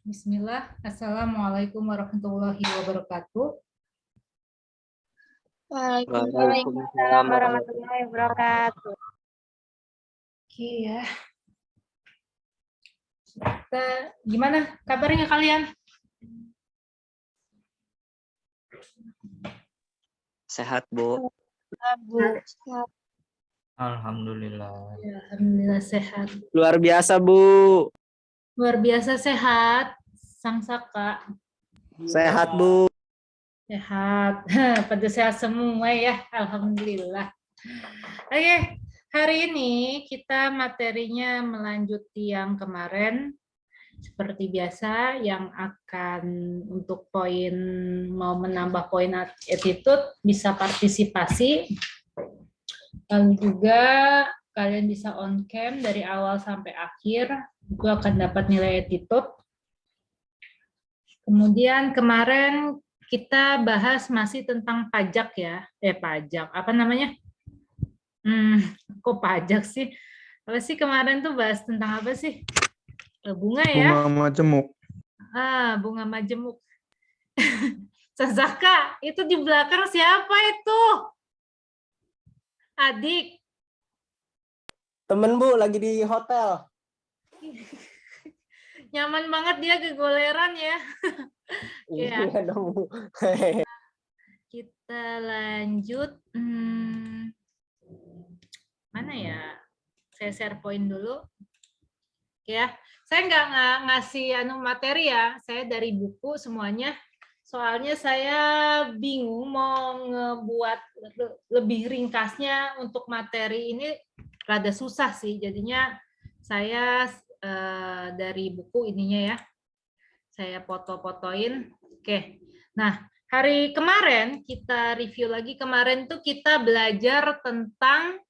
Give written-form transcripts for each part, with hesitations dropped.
Bismillah. Assalamualaikum warahmatullahi wabarakatuh. Waalaikumsalam warahmatullahi wabarakatuh. Oke ya. Gimana kabarnya kalian? Sehat, Bu. Alhamdulillah. Ya, alhamdulillah sehat. Luar biasa, Bu. Luar biasa sehat. Sang Saka. Sehat, Bu. Sehat. Pada sehat semua ya. Alhamdulillah. Oke, hari ini kita materinya melanjuti yang kemarin. Seperti biasa, yang akan untuk poin mau menambah poin attitude bisa partisipasi. Lalu juga kalian bisa on cam dari awal sampai akhir, itu akan dapat nilai attitude. Kemudian kemarin kita bahas masih tentang pajak ya, pajak apa namanya? Kok pajak sih? Apa sih kemarin tuh bahas tentang apa sih? Bunga ya? Bunga majemuk. Bunga majemuk. Sazaka, itu di belakang siapa itu? Adik. Temen, Bu, lagi di hotel. Nyaman banget dia kegoleran ya. Ya. Iya dong, Bu. Kita lanjut. Mana ya? Saya share point dulu. Ya, saya nggak ngasih materi ya. Saya dari buku semuanya. Soalnya saya bingung mau ngebuat lebih ringkasnya untuk materi ini rada susah sih. Jadinya saya dari buku ininya ya. Saya foto-fotoin. Oke. Nah, hari kemarin kita review lagi. Kemarin tuh kita belajar tentang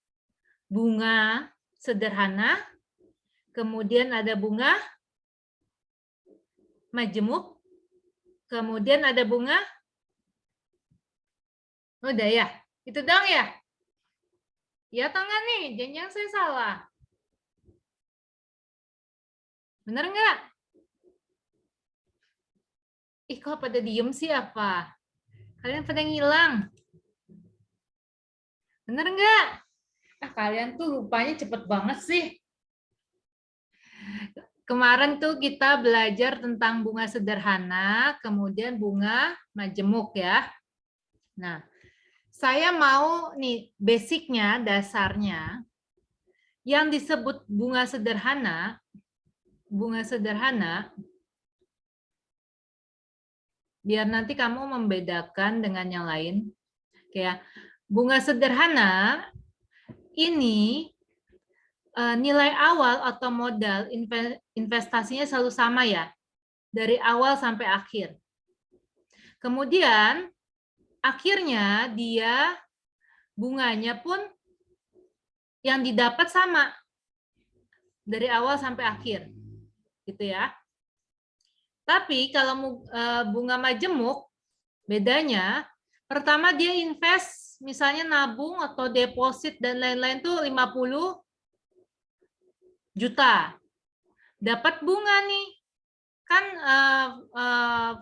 bunga sederhana. Kemudian ada bunga majemuk. Kemudian ada bunga. Udah ya? Itu dong ya? Ya atau enggak nih? Jangan saya salah. Bener enggak? Ih, kok pada diem sih apa? Kalian pada ngilang. Bener enggak? Kalian tuh lupanya cepet banget sih. Kemarin tuh kita belajar tentang bunga sederhana, kemudian bunga majemuk ya. Nah, saya mau nih basicnya, dasarnya, yang disebut bunga sederhana, biar nanti kamu membedakan dengan yang lain. Kayak bunga sederhana ini nilai awal atau modal investasinya selalu sama ya, dari awal sampai akhir. Kemudian akhirnya dia bunganya pun yang didapat sama dari awal sampai akhir, gitu ya. Tapi kalau bunga majemuk, bedanya pertama dia invest, misalnya nabung atau deposit dan lain-lain tuh 50 juta. Dapat bunga nih. Kan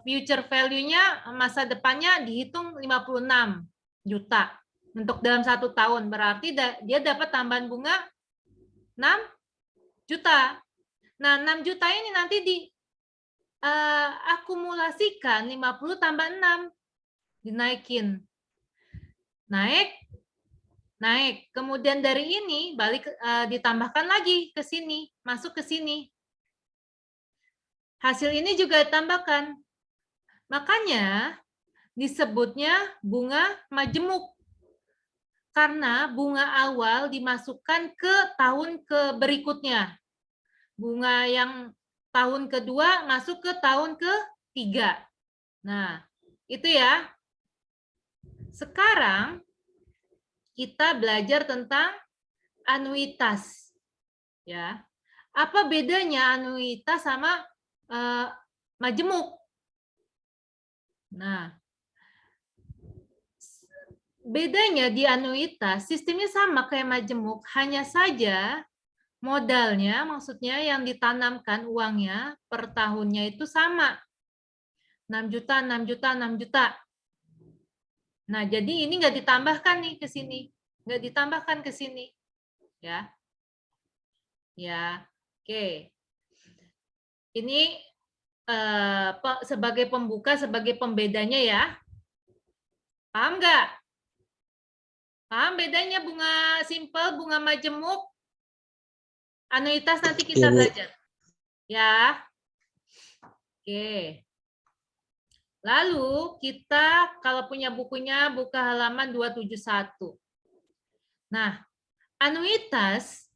future value-nya masa depannya dihitung 56 juta untuk dalam 1 tahun. Berarti dia dapat tambahan bunga 6 juta. Nah, 6 juta ini nanti akumulasikan 50 tambah 6. Dinaikin. Naik. Kemudian dari ini balik ditambahkan lagi ke sini, masuk ke sini. Hasil ini juga ditambahkan. Makanya disebutnya bunga majemuk. Karena bunga awal dimasukkan ke tahun berikutnya. Bunga yang tahun kedua masuk ke tahun ketiga. Nah, itu ya. Sekarang kita belajar tentang anuitas. Ya. Apa bedanya anuitas sama majemuk? Nah, bedanya di anuitas sistemnya sama kayak majemuk, hanya saja Modalnya maksudnya yang ditanamkan uangnya per tahunnya itu sama. 6 juta, 6 juta, 6 juta. Nah, jadi ini nggak ditambahkan nih ke sini. Nggak ditambahkan ke sini. Ya. Ya. Oke. Ini sebagai pembuka, sebagai pembedanya ya. Paham nggak? Paham bedanya bunga simpel, bunga majemuk? Anuitas nanti kita belajar. Ya. Oke. Lalu kita kalau punya bukunya buka halaman 271. Nah, anuitas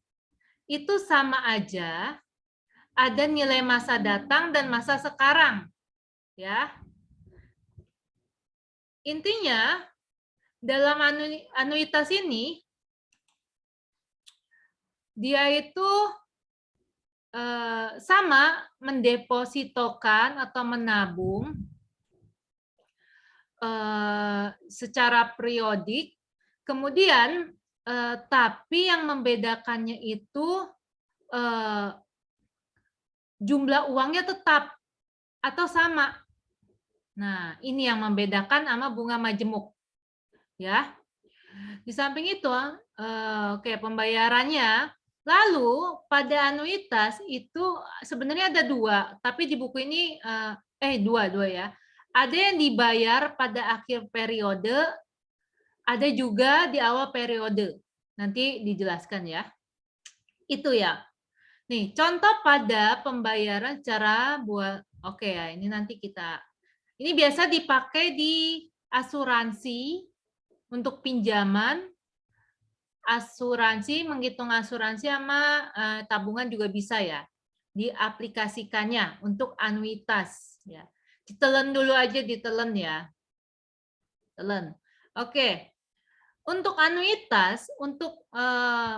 itu sama aja ada nilai masa datang dan masa sekarang. Ya. Intinya dalam anuitas ini dia itu sama mendepositokan atau menabung secara periodik, kemudian tapi yang membedakannya itu jumlah uangnya tetap atau sama. Nah, ini yang membedakan sama bunga majemuk. Ya. Di samping itu, oke, pembayarannya. Lalu pada anuitas itu sebenarnya ada dua, tapi di buku ini dua ya. Ada yang dibayar pada akhir periode, ada juga di awal periode. Nanti dijelaskan ya. Itu ya. Nih, contoh pada pembayaran cara buat oke ya, ini nanti kita ini biasa dipakai di asuransi untuk pinjaman, asuransi, menghitung asuransi sama tabungan juga bisa ya. Diaplikasikannya untuk anuitas ya. Ditelen dulu aja, ditelen ya. Telen. Oke. Untuk anuitas, untuk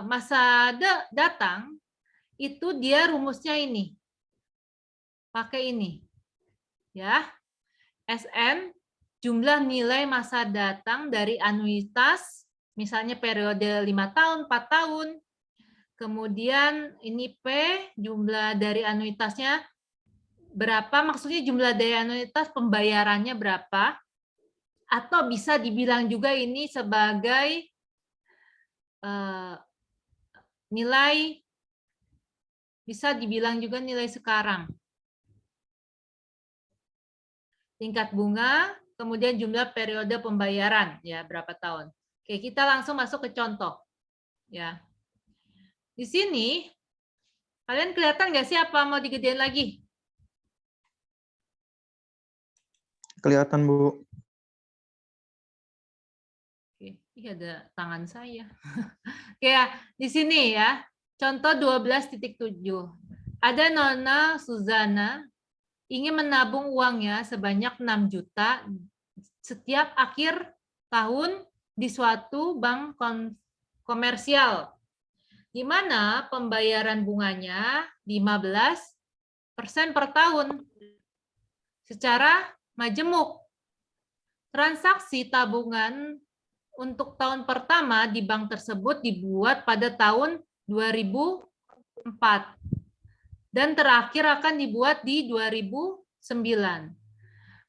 masa datang itu dia rumusnya ini. Pakai ini. Ya. SN jumlah nilai masa datang dari anuitas, misalnya periode 5 tahun, 4 tahun. Kemudian ini P, jumlah dari anuitasnya berapa, maksudnya jumlah dari anuitas pembayarannya berapa. Atau bisa dibilang juga ini sebagai nilai, bisa dibilang juga nilai sekarang. Tingkat bunga, kemudian jumlah periode pembayaran, ya berapa tahun. Oke, kita langsung masuk ke contoh. Ya, di sini kalian kelihatan nggak sih apa mau digedein lagi? Kelihatan, Bu. Oke, ini ada tangan saya. Oke ya, di sini ya, contoh 12.7. Ada Nona Suzana ingin menabung uangnya sebanyak 6 juta setiap akhir tahun di suatu bank komersial, di mana pembayaran bunganya 15% per tahun secara majemuk. Transaksi tabungan untuk tahun pertama di bank tersebut dibuat pada tahun 2004 dan terakhir akan dibuat di 2009.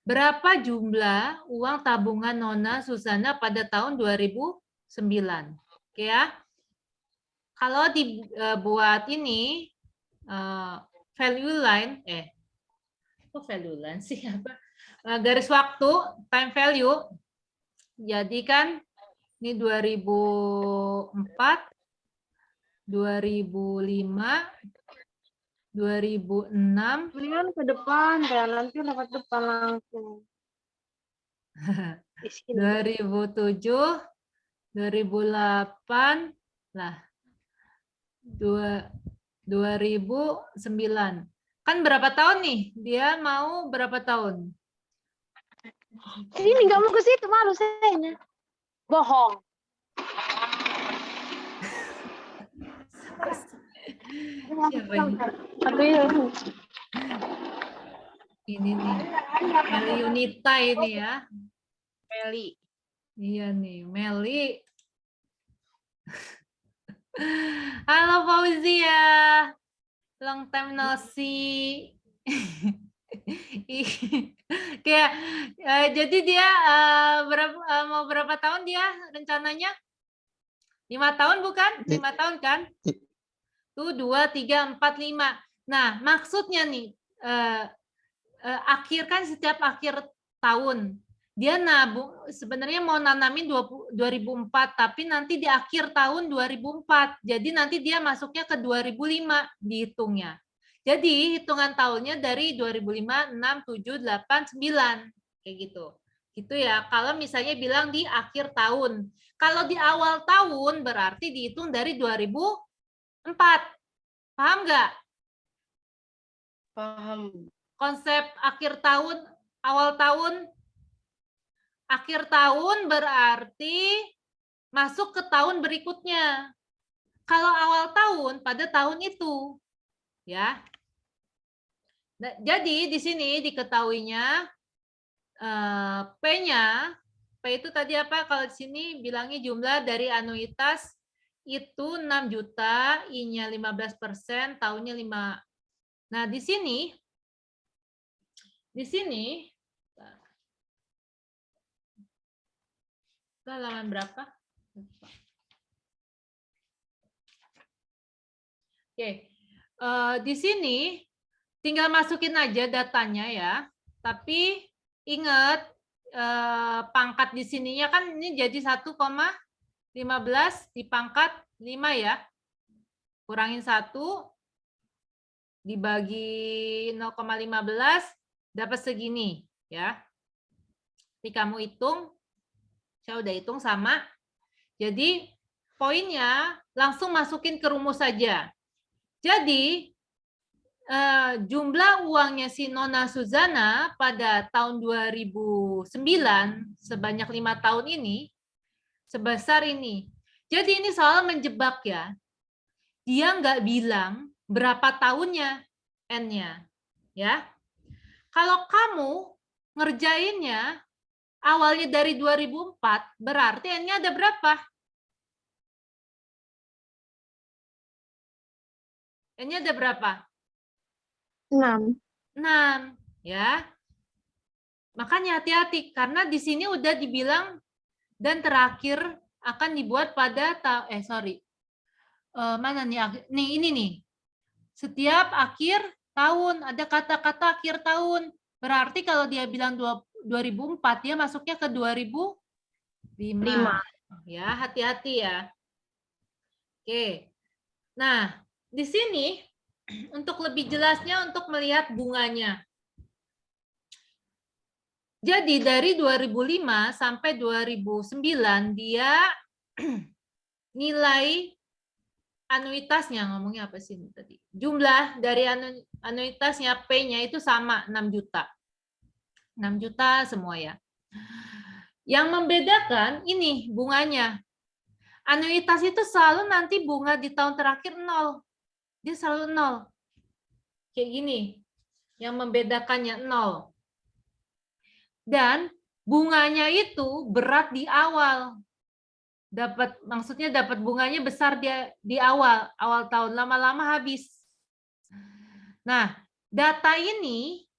Berapa jumlah uang tabungan Nona Susana pada tahun 2009? Oke ya. Kalau dibuat ini value line, value line sih apa? Garis waktu, time value. Jadi kan ini 2004, 2005, 2006. Mendingan ke depan, kayak nanti lewat depan langsung. 2007, 2008, lah 2009. Kan berapa tahun nih? Dia mau berapa tahun? Ini nggak mau ke situ, malu saya. Bohong. Siapa ini? Ini nih, Meli Yunita ini ya. Meli. Iya nih, Meli. Halo Fauzia. Long time no see. Kayak jadi dia mau berapa tahun dia rencananya? 5 tahun bukan? 5 tahun kan? Tuh 2, 3, 4, 5. Nah, maksudnya nih akhir kan setiap akhir tahun dia nabung sebenarnya mau nanamin 2004 tapi nanti di akhir tahun 2004. Jadi nanti dia masuknya ke 2005 dihitungnya. Jadi hitungan tahunnya dari 2005, 6, 7, 8, 9 kayak gitu. Gitu ya. Kalau misalnya bilang di akhir tahun. Kalau di awal tahun berarti dihitung dari 2004. Paham nggak? Paham. Konsep akhir tahun, awal tahun. Akhir tahun berarti masuk ke tahun berikutnya. Kalau awal tahun pada tahun itu, ya. Nah, jadi di sini diketahuinya P-nya, P itu tadi apa? Kalau di sini bilangnya jumlah dari anuitas itu 6 juta, I-nya 15%, tahunnya 5. Nah, di sini halaman berapa? Oke, di sini tinggal masukin aja datanya ya. Tapi ingat pangkat di sininya kan ini jadi 1,15 dipangkat 5 ya. Kurangin 1 dibagi 0,15 dapat segini ya. Jadi kamu hitung, saya udah hitung sama. Jadi poinnya langsung masukin ke rumus saja. Jadi jumlah uangnya si Nona Suzana pada tahun 2009 sebanyak 5 tahun ini sebesar ini. Jadi ini soal menjebak ya. Dia nggak bilang berapa tahunnya N-nya. Ya. Kalau kamu ngerjainnya awalnya dari 2004, berarti N-nya ada berapa? N-nya ada berapa? 6. 6, ya. Makanya hati-hati karena di sini udah dibilang dan terakhir akan dibuat pada mana nih? Nih ini nih. Setiap akhir tahun ada kata-kata akhir tahun. Berarti kalau dia bilang 2004 dia masuknya ke 2005. Ya, hati-hati ya. Oke. Nah, di sini untuk lebih jelasnya untuk melihat bunganya. Jadi dari 2005 sampai 2009 dia nilai anuitasnya, ngomongnya apa sih tadi? Jumlah dari anuitasnya P-nya itu sama 6 juta. 6 juta semua ya. Yang membedakan ini bunganya. Anuitas itu selalu nanti bunga di tahun terakhir 0. Dia selalu 0. Kayak gini. Yang membedakannya 0. Dan bunganya itu berat di awal. Maksudnya dapat bunganya besar di awal tahun, lama-lama habis. Nah, data ini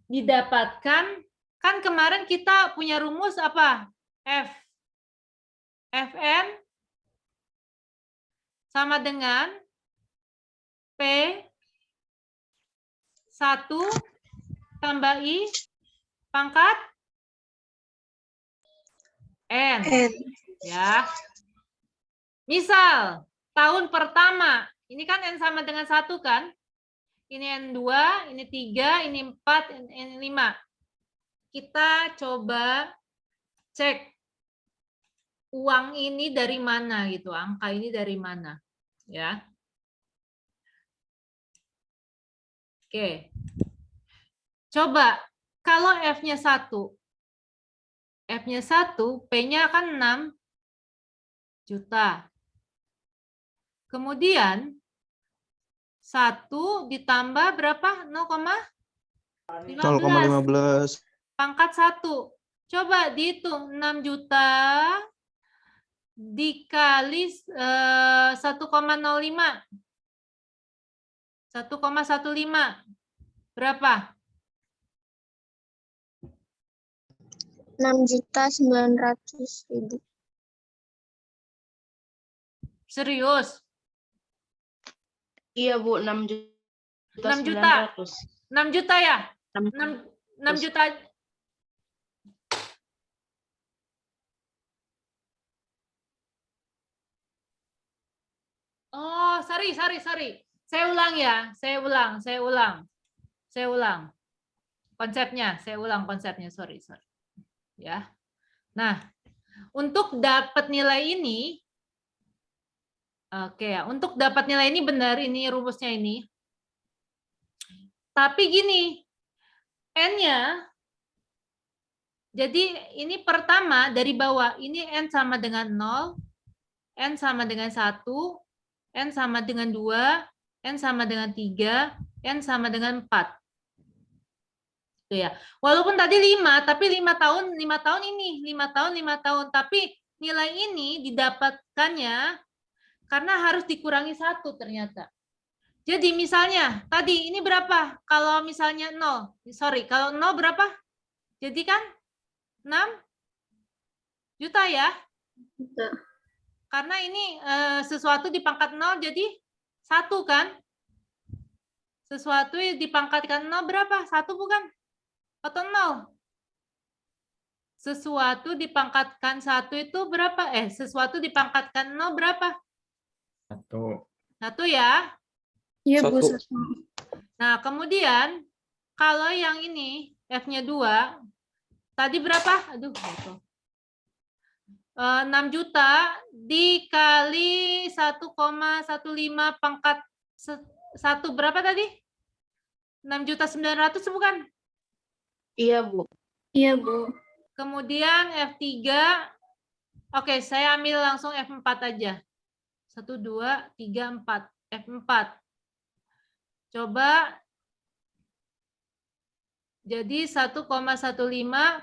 didapatkan kan kemarin kita punya rumus apa? Fn sama dengan P 1 tambah I pangkat N. Ya. Misal, tahun pertama, ini kan N sama dengan 1 kan? Ini N2, ini 3, ini 4, ini 5. Kita coba cek uang ini dari mana gitu, angka ini dari mana. Ya. Oke. Coba, kalau F-nya 1, F-nya 1, P-nya kan 6 juta. Kemudian 1 ditambah berapa? 0,15. 0,15. Pangkat 1. Coba dihitung 6 juta dikali 1,05. 1,15. Berapa? 6.900.000. Serius? Iya, Bu, 6 6 juta juta. 900. 6 juta ya? 6 6 juta. Oh, sorry. Saya ulang ya. Saya ulang. Konsepnya, sorry. Ya. Nah, untuk dapat nilai ini, oke ya, untuk dapat nilai ini benar, ini rumusnya ini. Tapi gini, N-nya, jadi ini pertama dari bawah, ini N sama dengan 0, N sama dengan 1, N sama dengan 2, N sama dengan 3, N sama dengan 4. Tuh ya. Walaupun tadi 5, tapi 5 tahun ini, 5 tahun, tapi nilai ini didapatkannya karena harus dikurangi 1 ternyata. Jadi misalnya tadi ini berapa? Kalau misalnya 0, kalau 0 berapa? Jadi kan 6 juta ya? Karena ini sesuatu di pangkat 0 jadi 1 kan? Sesuatu dipangkatkan 0 berapa? 1 bukan? Atau 0? Sesuatu dipangkatkan 1 itu berapa? Sesuatu dipangkatkan 0 berapa? 1. 1 ya? Iya, Bu. 1. Nah, kemudian kalau yang ini F-nya 2, tadi berapa? Aduh, 6 juta dikali 1,15 pangkat 1 berapa tadi? 6.900.000 bukan? Iya, Bu. Iya, Bu. Kemudian F3, oke, saya ambil langsung F4 aja. 1, 2, 3, 4. F4. Coba, jadi 1,15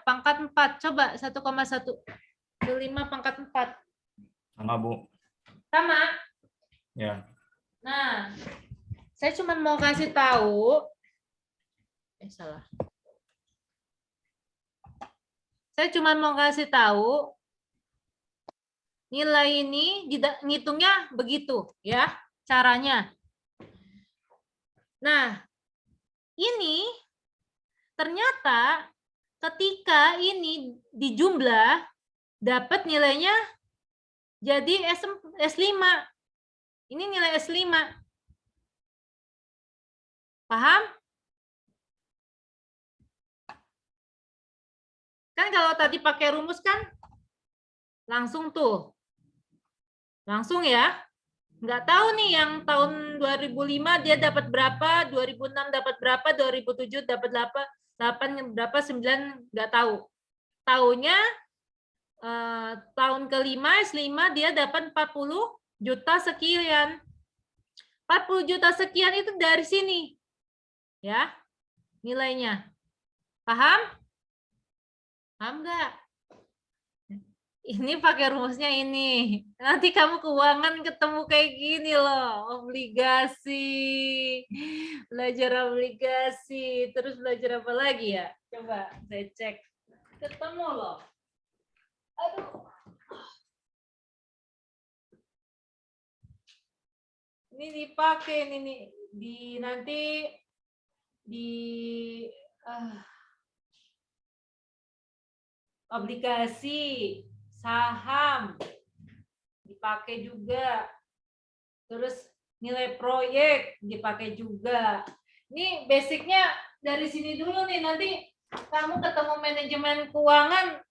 pangkat 4. Coba 1,15 pangkat 4. Sama, Bu. Sama? Ya. Nah, saya cuma mau kasih tahu. Salah. Saya cuma mau kasih tahu nilai ini ngitungnya begitu ya caranya. Nah, ini ternyata ketika ini dijumlah dapat nilainya jadi S5. Ini nilai S5. Paham? Kan kalau tadi pakai rumus kan langsung tuh. Langsung ya. Nggak tahu nih yang tahun 2005 dia dapat berapa, 2006 dapat berapa, 2007 dapat 8 berapa, 9 nggak tahu. Taunya tahun kelima S5 dia dapat 40 juta sekian. 40 juta sekian itu dari sini. Ya. Nilainya. Paham? Paham nggak? Ini pakai rumusnya ini. Nanti kamu keuangan ketemu kayak gini loh. Obligasi. Belajar obligasi. Terus belajar apa lagi ya? Coba saya cek. Ketemu loh. Aduh. Ini dipakai ini nanti di obligasi, saham dipakai juga. Terus nilai proyek dipakai juga. Ini basicnya dari sini dulu nih, nanti kamu ketemu manajemen keuangan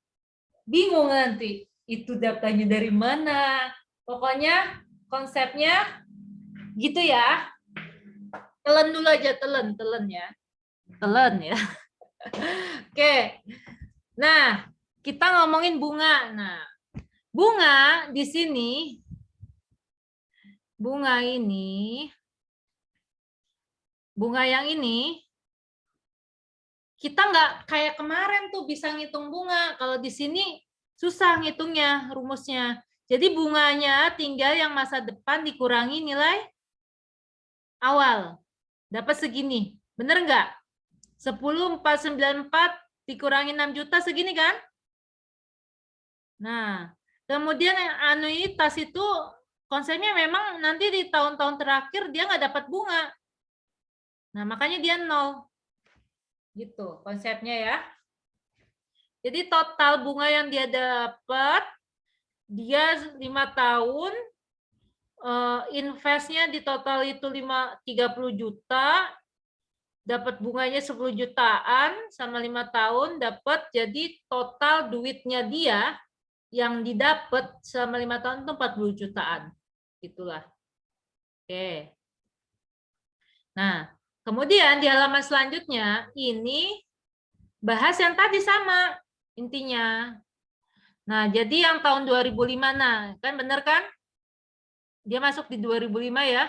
bingung nanti. Itu datanya dari mana? Pokoknya konsepnya gitu ya. Telan dulu aja, telan ya. Telan ya. Oke. Nah, kita ngomongin bunga. Nah, bunga di sini, bunga yang ini, kita nggak kayak kemarin tuh bisa ngitung bunga. Kalau di sini susah ngitungnya rumusnya. Jadi bunganya tinggal yang masa depan dikurangi nilai awal. Dapat segini. Bener nggak? 10.494 dikurangi 6 juta segini kan? Nah, kemudian anuitas itu konsepnya memang nanti di tahun-tahun terakhir dia nggak dapat bunga. Nah, makanya dia 0. Gitu konsepnya ya. Jadi total bunga yang dia dapat, dia 5 tahun, investnya di total itu 30 juta, dapat bunganya 10 jutaan sama 5 tahun dapat, jadi total duitnya dia yang didapat selama 5 tahun itu 40 jutaan. Itulah. Oke. Nah, kemudian di halaman selanjutnya ini bahas yang tadi sama intinya. Nah, jadi yang tahun 2005, nah kan bener kan? Dia masuk di 2005 ya.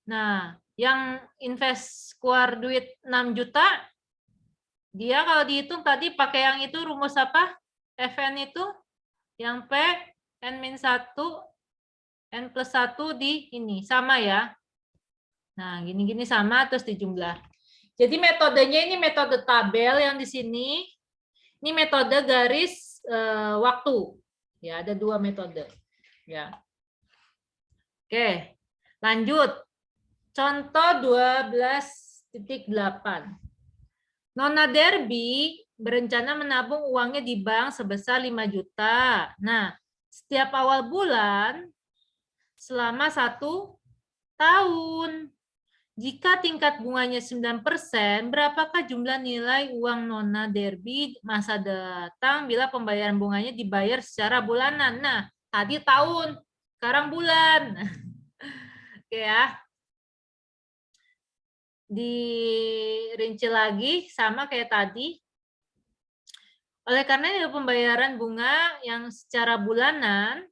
Nah, yang invest keluar duit 6 juta, dia kalau dihitung tadi pakai yang itu rumus apa? FN itu, yang P, N-1, N plus 1 di ini, sama ya. Nah, gini-gini sama, terus dijumlah. Jadi metodenya ini metode tabel yang di sini, ini metode garis waktu. Ya, ada 2 metode. Ya. Oke, lanjut. Contoh 12.8. Nona Derby berencana menabung uangnya di bank sebesar 5 juta. Nah, setiap awal bulan selama 1 tahun. Jika tingkat bunganya 9%, berapakah jumlah nilai uang Nona Derby masa datang bila pembayaran bunganya dibayar secara bulanan? Nah, tadi tahun, sekarang bulan. Oke ya. Dirinci lagi sama kayak tadi. Oleh karena itu pembayaran bunga yang secara bulanan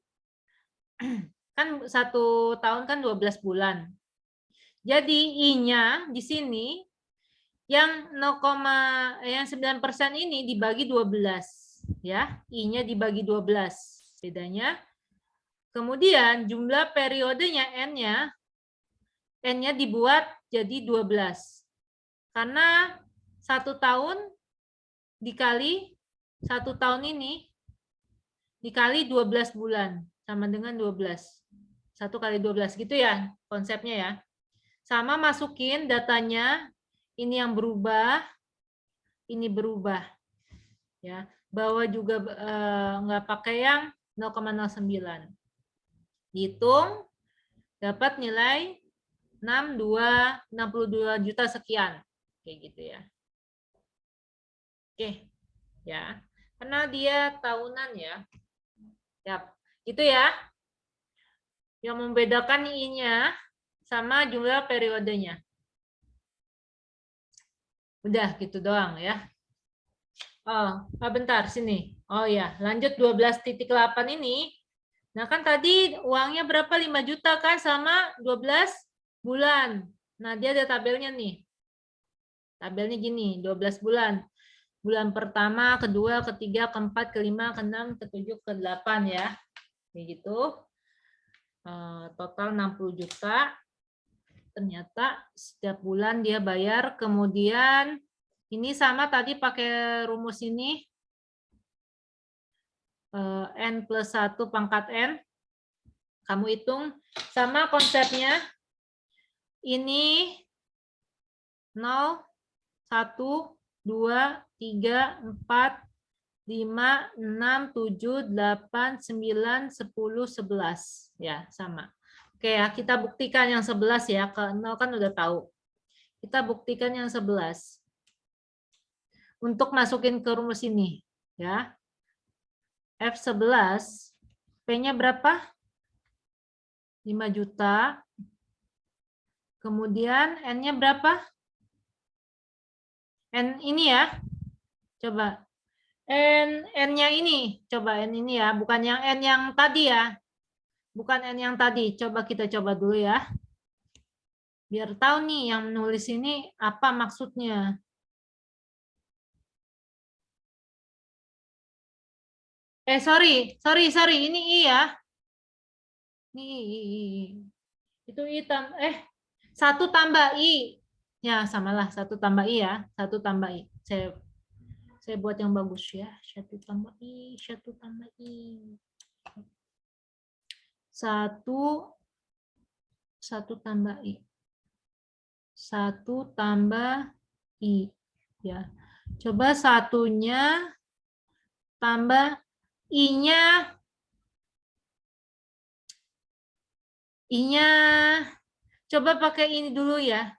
kan 1 tahun kan 12 bulan. Jadi I-nya di sini yang 9% ini dibagi 12 ya. I-nya dibagi 12 bedanya. Kemudian jumlah periodenya N-nya dibuat jadi 12. Karena 1 tahun dikali 1 tahun ini dikali 12 bulan sama dengan 12. 1 kali 12 gitu ya konsepnya ya. Sama masukin datanya, ini yang berubah, ini berubah. Ya, bawah juga nggak pakai yang 0,09. Hitung dapat nilai 62 juta sekian. Kayak gitu ya. Oke. Ya. Karena dia tahunan ya. Yap. Gitu ya. Yang membedakan I-nya sama jumlah periodenya. Udah gitu doang ya. Oh, bentar sini. Oh ya, lanjut 12.8 ini. Nah, kan tadi uangnya berapa? 5 juta kan sama 12 bulan. Nah, dia ada tabelnya nih. Tabelnya gini, 12 bulan. Bulan pertama, kedua, ketiga, keempat, kelima, keenam, ketujuh, ke-8 ya. Kayak gitu. Total 60 juta. Ternyata setiap bulan dia bayar. Kemudian ini sama tadi pakai rumus ini. N plus 1 pangkat N. Kamu hitung. Sama konsepnya. Ini 0, 1, 2, 3, 4, 5, 6, 7, 8, 9, 10, 11. Ya, sama. Oke ya, kita buktikan yang 11 ya. Ke 0 kan udah tahu. Kita buktikan yang 11. Untuk masukin ke rumus ini. Ya. F11, P-nya berapa? 5 juta. Kemudian N-nya berapa? N ini ya. Coba. N-nya ini. Coba N ini ya. Bukan yang N yang tadi ya. Bukan N yang tadi. Coba kita coba dulu ya. Biar tahu nih yang menulis ini apa maksudnya. Sorry. Ini I ya. Ini I. Itu I 1 tambah I. Ya, samalah 1 tambah I ya. 1 tambah I. Saya buat yang bagus ya. 1 tambah I. 1 tambah I. 1 tambah I. 1 tambah I. Ya. Coba satunya tambah I-nya. I-nya. Coba pakai ini dulu ya.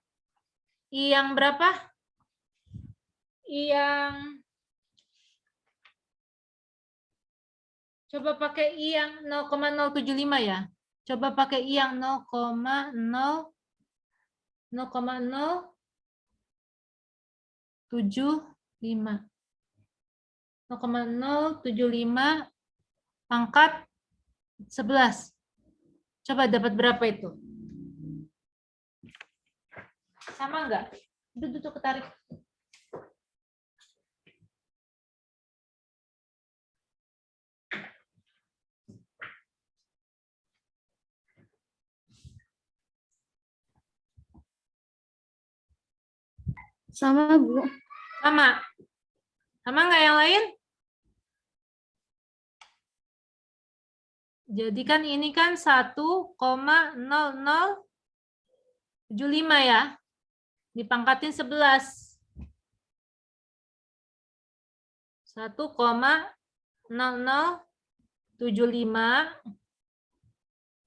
I yang berapa? I yang. Coba pakai I yang 0,075 ya. Coba pakai I yang 0,075. Pangkat 11. Coba dapat berapa itu? Sama enggak? Duduk ketarik. Sama, Bu. Sama. Sama enggak yang lain? Jadi kan ini kan 1,0075 ya. Dipangkatin 11. 1,0075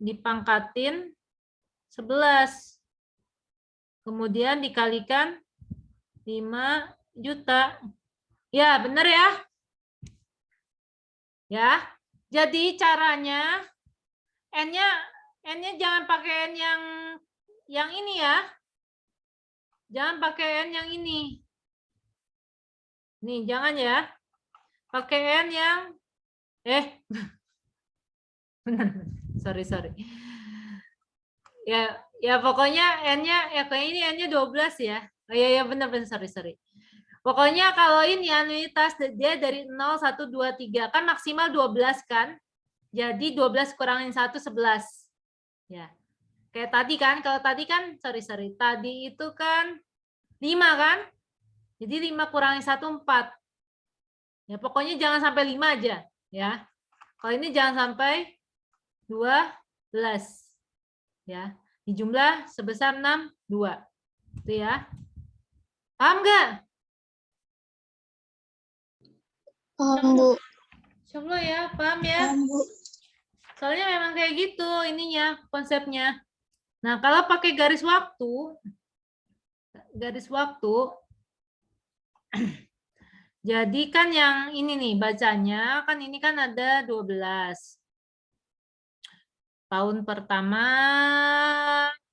dipangkatin 11. Kemudian dikalikan 5 juta. Ya, benar ya? Ya. Jadi caranya N-nya jangan pakai N yang ini ya. Jangan pakai N yang ini. Nih, jangan ya. Pakai N yang sorry. Ya pokoknya N-nya ya kayak ini N-nya 12 ya. Oh ya benar sorry. Pokoknya kalau ini anuitas dia dari 0, 1, 2, 3 kan maksimal 12 kan. Jadi 12 kurangin 1 11. Ya. Kayak tadi kan, kalau tadi kan sorry. Tadi itu kan 5 kan? Jadi 5 kurangin 1 4. Ya pokoknya jangan sampai 5 aja ya. Kalau ini jangan sampai 12. Ya. Di jumlah sebesar 6 2. Itu ya. Paham nggak? Paham, Bu. Insyaallah ya, paham ya? Paham, Bu. Soalnya memang kayak gitu ininya, konsepnya. Nah, kalau pakai garis waktu, jadi kan yang ini nih bacanya, kan ini kan ada 12. Tahun pertama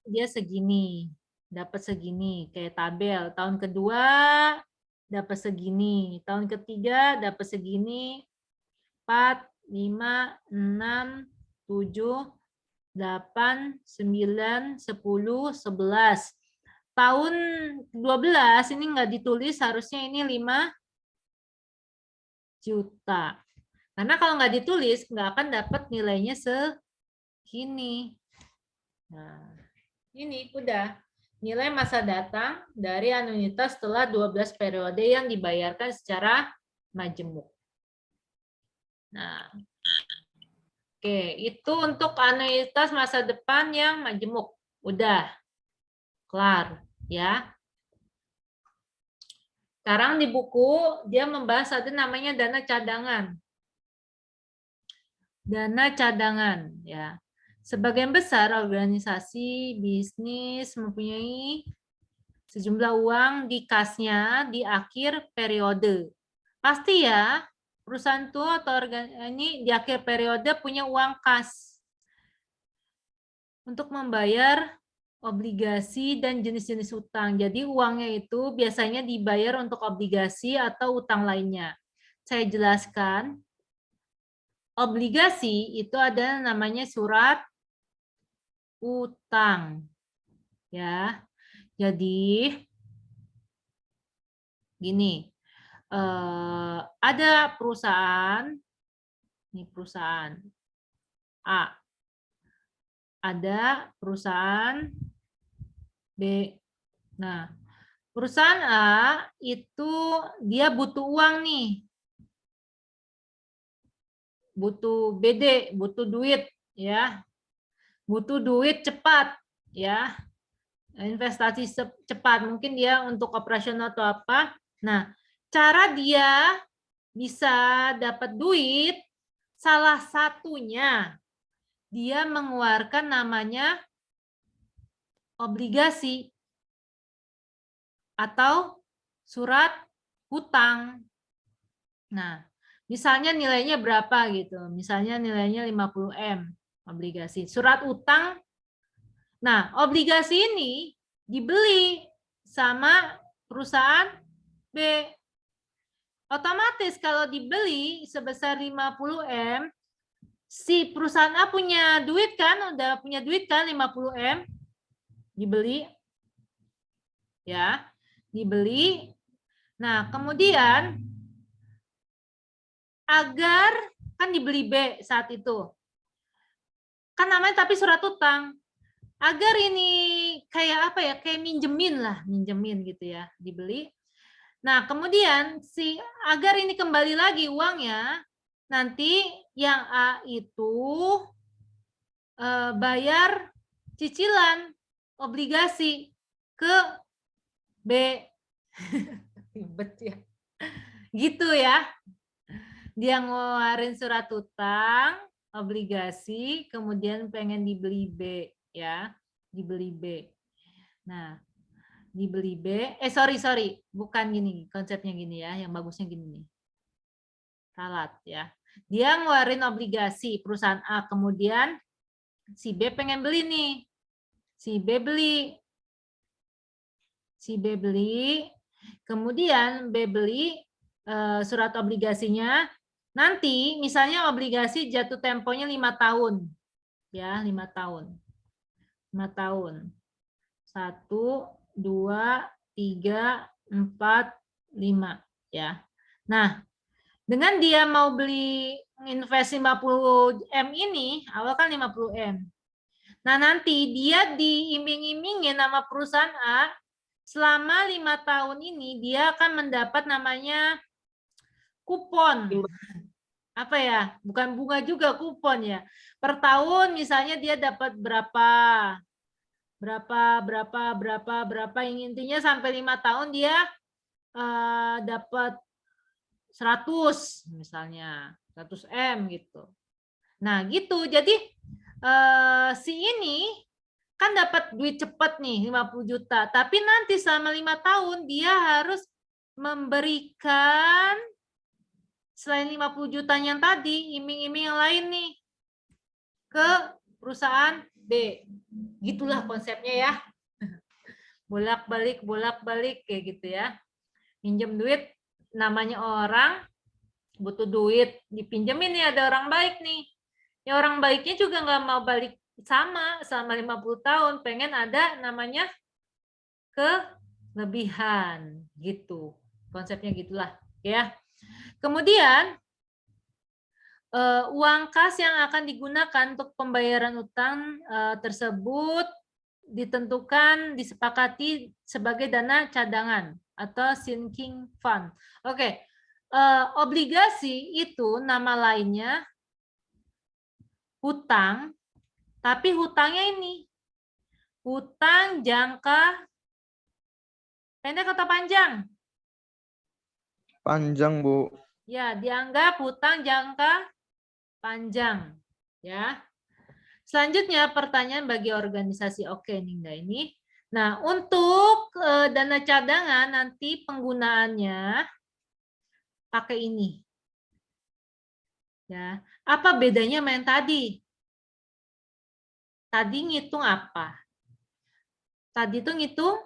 dia segini, dapat segini, kayak tabel. Tahun kedua dapat segini, tahun ketiga dapat segini, 4, 5, 6, 7, 8, 9, 10, 11. Tahun 12 ini nggak ditulis, harusnya ini 5 juta. Karena kalau nggak ditulis, nggak akan dapat nilainya segini. Nah, ini udah nilai masa datang dari anuitas setelah 12 periode yang dibayarkan secara majemuk. Nah, oke, itu untuk anuitas masa depan yang majemuk. Udah. Kelar, ya. Sekarang di buku dia membahas ada namanya dana cadangan. Dana cadangan, ya. Sebagian besar organisasi bisnis mempunyai sejumlah uang di kasnya di akhir periode. Pasti ya, perusahaan itu atau ini di akhir periode punya uang kas untuk membayar obligasi dan jenis-jenis utang. Jadi uangnya itu biasanya dibayar untuk obligasi atau utang lainnya. Saya jelaskan. Obligasi itu ada namanya surat utang. Ya. Jadi gini. Ada perusahaan Ini perusahaan A. Ada perusahaan B. Nah, perusahaan A itu dia butuh uang nih. Butuh BD, butuh duit ya. Butuh duit cepat ya. Investasi cepat, mungkin dia untuk operasional atau apa. Nah, cara dia bisa dapat duit salah satunya dia mengeluarkan namanya obligasi atau surat hutang. Nah, misalnya nilainya berapa gitu. Misalnya nilainya 50 M obligasi. Surat utang. Nah, obligasi ini dibeli sama perusahaan B. Otomatis kalau dibeli sebesar 50 M, si perusahaan A punya duit kan, udah punya duit kan 50 M, dibeli. Ya, dibeli. Nah, kemudian agar kan dibeli B saat itu. Kan namanya tapi surat utang. Agar ini kayak apa ya? Kayak minjemin lah, minjemin gitu ya, dibeli. Nah, kemudian agar ini kembali lagi uangnya, nanti yang A itu bayar cicilan obligasi ke B. Ribet ya. Gitu ya. Dia ngeluarin surat utang, obligasi, kemudian pengen dibeli B ya, dibeli B. Nah, dibeli B, sorry, bukan gini, konsepnya gini ya, yang bagusnya gini nih. Ralat ya. Dia ngeluarin obligasi perusahaan A, kemudian si B pengen beli nih. Si B beli, kemudian B beli surat obligasinya. Nanti misalnya obligasi jatuh temponya 5 tahun. Ya, 5 tahun. 5 tahun. 1, 2, 3, 4, 5 ya. Nah, dengan dia mau beli invest 50 M ini, awal kan 50 M. Nah, nanti dia diiming-imingin sama perusahaan A, selama 5 tahun ini dia akan mendapat namanya kupon. Apa ya? Bukan bunga juga, kupon ya. Per tahun misalnya dia dapat berapa, intinya sampai 5 tahun dia dapat 100 misalnya, 100 M gitu. Nah, gitu. Jadi si ini kan dapat duit cepat nih 50 juta, tapi nanti selama 5 tahun dia harus memberikan selain 50 jutanya yang tadi, iming-iming yang lain nih ke perusahaan B. Gitulah konsepnya ya. Bolak-balik kayak gitu ya. Pinjam duit, namanya orang butuh duit, dipinjemin nih, ada orang baik nih. Ya orang baiknya juga nggak mau balik sama selama 50 tahun, pengen ada namanya kelebihan gitu. Konsepnya gitulah ya. Kemudian uang kas yang akan digunakan untuk pembayaran utang tersebut ditentukan, disepakati sebagai dana cadangan atau sinking fund. Oke, obligasi itu nama lainnya hutang, tapi hutangnya ini hutang jangka pendek atau panjang? Panjang, Bu. Ya, dianggap hutang jangka panjang. Ya. Selanjutnya pertanyaan bagi organisasi Ningga ini. Nah, untuk dana cadangan nanti penggunaannya pakai ini. Ya, apa bedanya sama yang tadi? Tadi ngitung apa? Tadi itu ngitung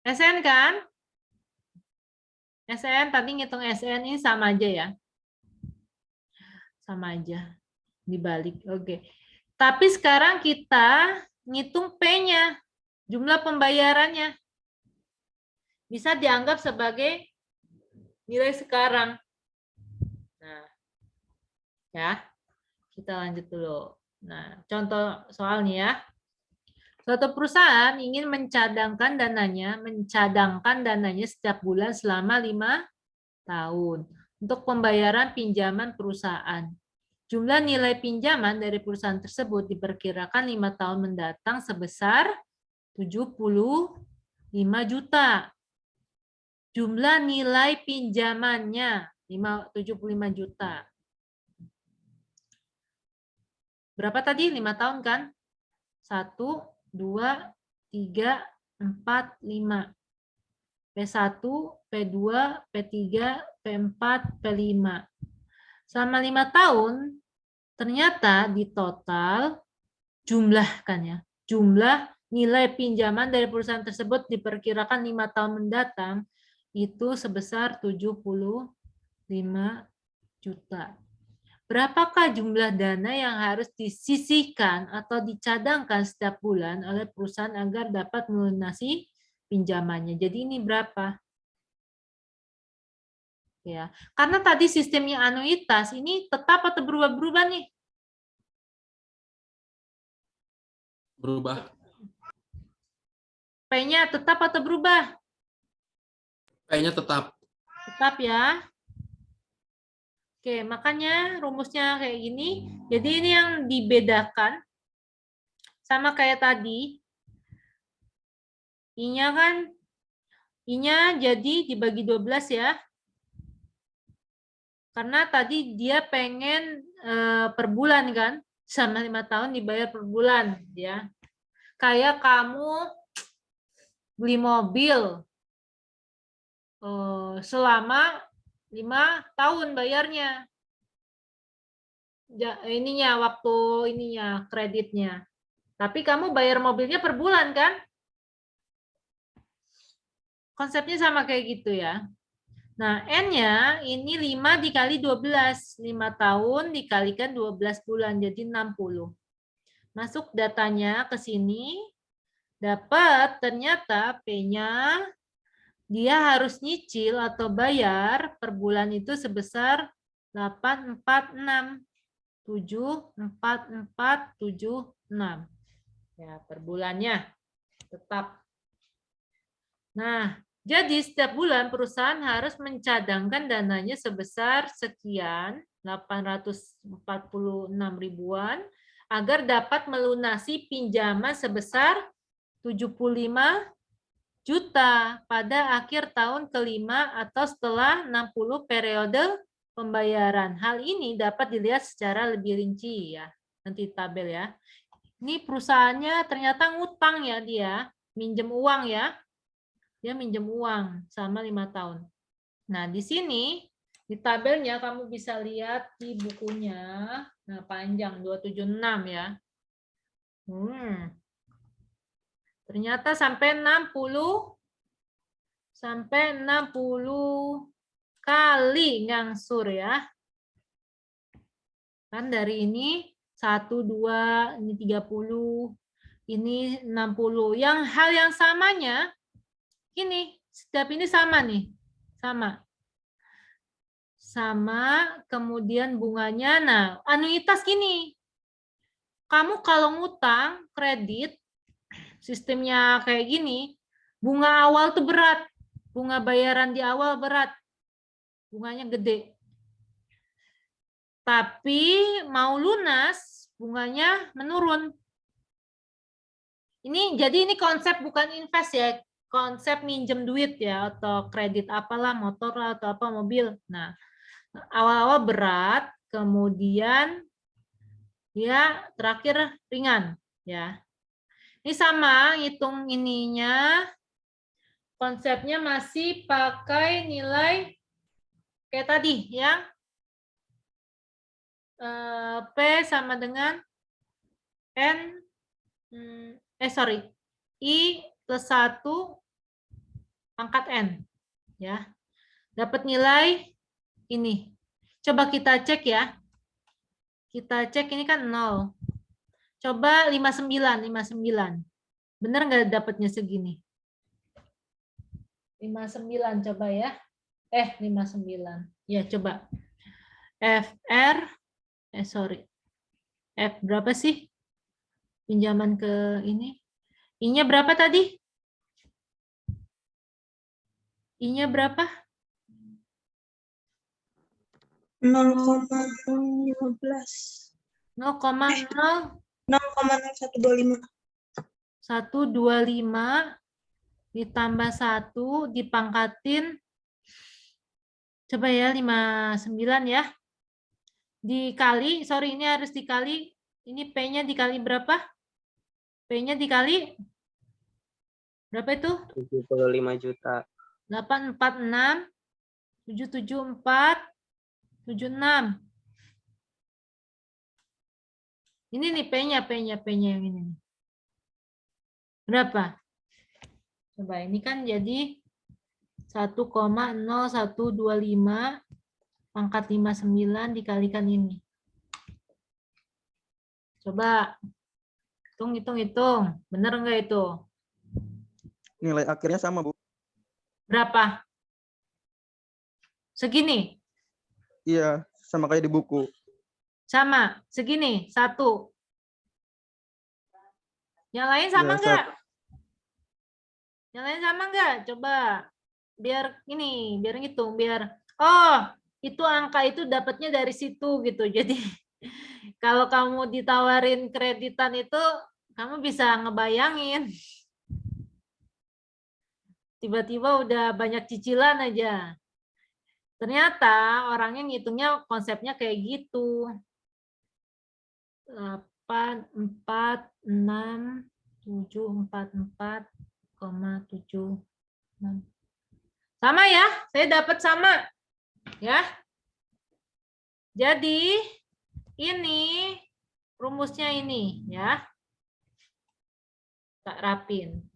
SN kan? SN, tadi ngitung SN ini sama aja ya. Sama aja. Dibalik. Oke. Tapi sekarang kita ngitung P-nya. Jumlah pembayarannya. Bisa dianggap sebagai nilai sekarang. Ya, kita lanjut dulu. Nah, contoh soalnya ya. Suatu perusahaan ingin mencadangkan dananya setiap bulan selama 5 tahun untuk pembayaran pinjaman perusahaan. Jumlah nilai pinjaman dari perusahaan tersebut diperkirakan 5 tahun mendatang sebesar 75 juta. Jumlah nilai pinjamannya 75 juta. Berapa tadi? 5 tahun kan? 1, 2, 3, 4, 5. P1, P2, P3, P4, P5. Selama 5 tahun, ternyata di total jumlah kan ya, jumlah nilai pinjaman dari perusahaan tersebut diperkirakan 5 tahun mendatang itu sebesar 75 juta. Berapakah jumlah dana yang harus disisihkan atau dicadangkan setiap bulan oleh perusahaan agar dapat melunasi pinjamannya? Jadi ini berapa? Ya, karena tadi sistemnya anuitas, ini tetap atau berubah-berubah nih? Berubah. P-nya tetap atau berubah? Kayaknya tetap. Tetap ya. Oke, makanya rumusnya kayak gini. Jadi ini yang dibedakan sama kayak tadi. I-nya kan, I-nya jadi dibagi 12 ya. Karena tadi dia pengen per bulan kan, sama 5 tahun dibayar per bulan ya. Kayak kamu beli mobil selama 5 tahun bayarnya. Ininya waktu ininya kreditnya. Tapi kamu bayar mobilnya per bulan kan? Konsepnya sama kayak gitu ya. Nah, N-nya ini 5 dikali 12. 5 tahun dikalikan 12 bulan, jadi 60. Masuk datanya ke sini, dapat ternyata P-nya dia harus nyicil atau bayar per bulan itu sebesar 846. 74476. Ya, per bulannya tetap. Nah, jadi setiap bulan perusahaan harus mencadangkan dananya sebesar sekian, 846 ribuan, agar dapat melunasi pinjaman sebesar 75 juta pada akhir tahun kelima atau setelah 60 periode pembayaran. Hal ini dapat dilihat secara lebih rinci ya, nanti tabel ya. Ini perusahaannya ternyata ngutang ya dia, minjem uang ya. Dia minjem uang sama 5 tahun. Nah, di sini di tabelnya kamu bisa lihat di bukunya. Nah, panjang 276 ya. Ternyata sampai 60 kali ngangsur ya. Kan dari ini 1, 2, ini 30, ini 60. Yang hal yang samanya ini, setiap ini sama nih. Sama, kemudian bunganya. Nah, anuitas gini. Kamu kalau ngutang kredit sistemnya kayak gini, bunga awal tuh berat. Bunga bayaran di awal berat. Bunganya gede. Tapi mau lunas, bunganya menurun. Jadi ini konsep bukan invest ya, konsep minjem duit ya, atau kredit apalah, motor lah, atau apa, mobil. Nah, awal-awal berat, kemudian ya terakhir ringan ya. Ini sama, hitung ininya, konsepnya masih pakai nilai kayak tadi ya. P sama dengan N, I plus 1 pangkat N. Ya. Dapat nilai ini. Coba kita cek ya. Kita cek ini kan 0. Coba 59. Benar nggak dapatnya segini? 59 coba ya. 59. Ya, coba. FR Sorry. F berapa sih? Pinjaman ke ini. I-nya berapa tadi? I-nya berapa? 0,015. 0,0125. 125 ditambah 1 dipangkatin. Coba ya 59 ya. Dikali, sorry ini harus dikali. Ini P-nya dikali berapa? P-nya dikali berapa itu? 75 juta. 846 774 76. Ini nih P-nya yang ini. Berapa? Coba ini kan jadi 1,0125 pangkat 59 dikalikan ini. Coba hitung. Bener enggak itu? Nilai akhirnya sama, Bu. Berapa? Segini? Iya, sama kayak di buku. Sama? Segini? 1. Yang lain sama Iya, enggak? Yang lain sama enggak? Coba. Biar ini, biar ngitung, biar oh, itu angka itu dapatnya dari situ gitu. Jadi kalau kamu ditawarin kreditan itu kamu bisa ngebayangin. Tiba-tiba udah banyak cicilan aja. Ternyata orangnya ngitungnya konsepnya kayak gitu. 8, 4, 6, 7, 4, 4,7. Sama ya, saya dapat sama. Ya. Jadi ini rumusnya ini ya. Tak rapin.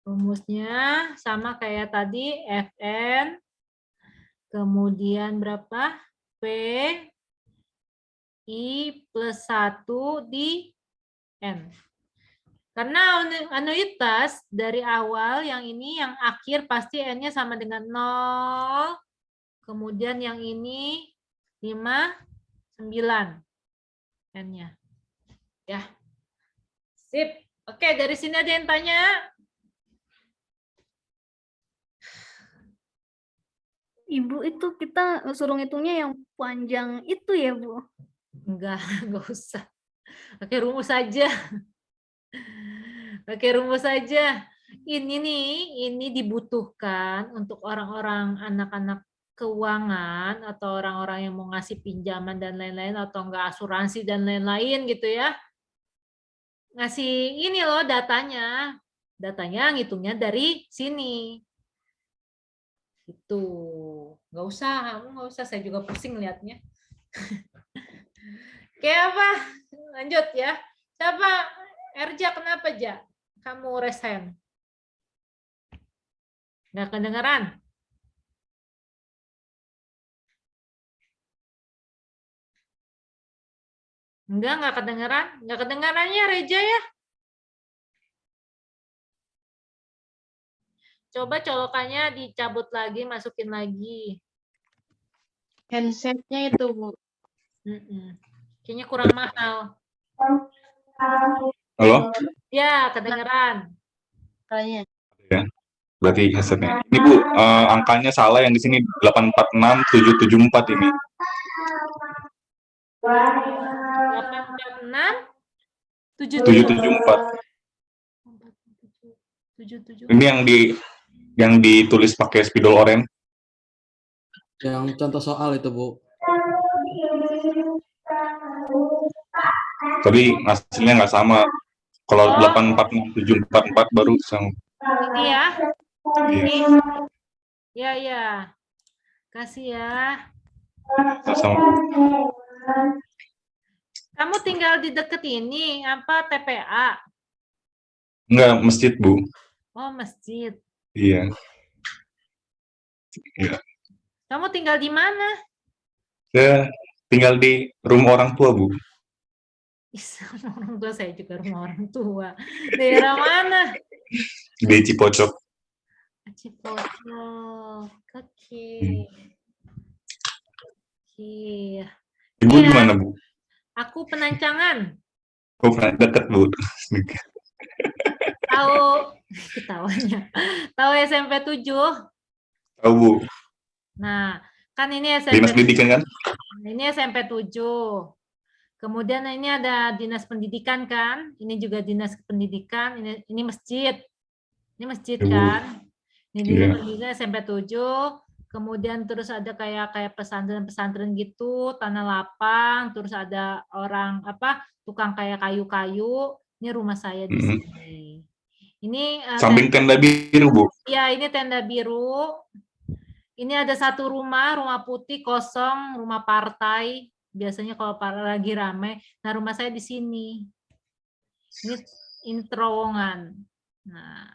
Rumusnya sama kayak tadi, Fn, kemudian berapa? P, I plus 1 di N. Karena anuitas dari awal yang ini, yang akhir pasti N-nya sama dengan 0, kemudian yang ini 5, 9 N-nya. Ya. Sip. Oke, dari sini ada yang tanya? Ibu itu kita suruh ngitungnya yang panjang itu ya, Bu? Enggak usah. Pakai rumus saja. Pakai rumus saja. Ini nih, ini dibutuhkan untuk orang-orang anak-anak keuangan atau orang-orang yang mau ngasih pinjaman dan lain-lain atau enggak asuransi dan lain-lain gitu ya. Ngasih ini loh datanya. Datanya ngitungnya dari sini. Itu. Nggak usah, kamu nggak usah. Saya juga pusing lihatnya. Kayak apa? Lanjut ya. Siapa? Erja, kenapa, Ja? Kamu resen? Nggak kedengeran? Nggak kedengeran? Nggak kedengerannya, Reja ya? Coba colokannya dicabut lagi, masukin lagi. Handsetnya itu, Bu. Kayaknya kurang mahal. Halo? Ya, kedengeran. Kayaknya. Ya, berarti headsetnya. Ini Bu, angkanya salah yang di sini 846774 ini. 846 774. 77. Ini yang ditulis pakai spidol oranye. Yang contoh soal itu, Bu. Tapi hasilnya nggak sama. Kalau 846744 baru sama. Ini ya. Iya, Ya. Kasih ya. sama. Kamu tinggal di deket ini, apa TPA? Enggak, masjid, Bu. Oh, masjid. Iya. Iya. Kamu tinggal di mana? Saya tinggal di rumah orang tua, Bu. Sama orang tua, saya juga rumah orang tua. Daerah mana? Di Cipocok. Cipocok. Oke. Oke. Ibu Iya. di mana, Bu? Aku Penancangan. Oh, deket, Bu. Tahu ketawanya. Tahu SMP 7? Tahu, Bu. Nah, kan ini Dinas SMP Pendidikan kan? ini SMP 7. Kemudian ini ada Dinas Pendidikan kan? Ini juga Dinas Pendidikan, ini masjid. Ini masjid Ibu. kan? Ini Dinas Iya. Pendidikan SMP 7. Kemudian terus ada kayak pesantren-pesantren gitu, tanah lapang, terus ada orang tukang kayak kayu-kayu. Ini rumah saya di sini. Ini Samping tenda biru, Bu. ya, ini tenda biru. Ini ada satu rumah putih kosong, rumah partai. Biasanya kalau lagi rame. Nah, rumah saya di sini. Ini terowongan. Nah,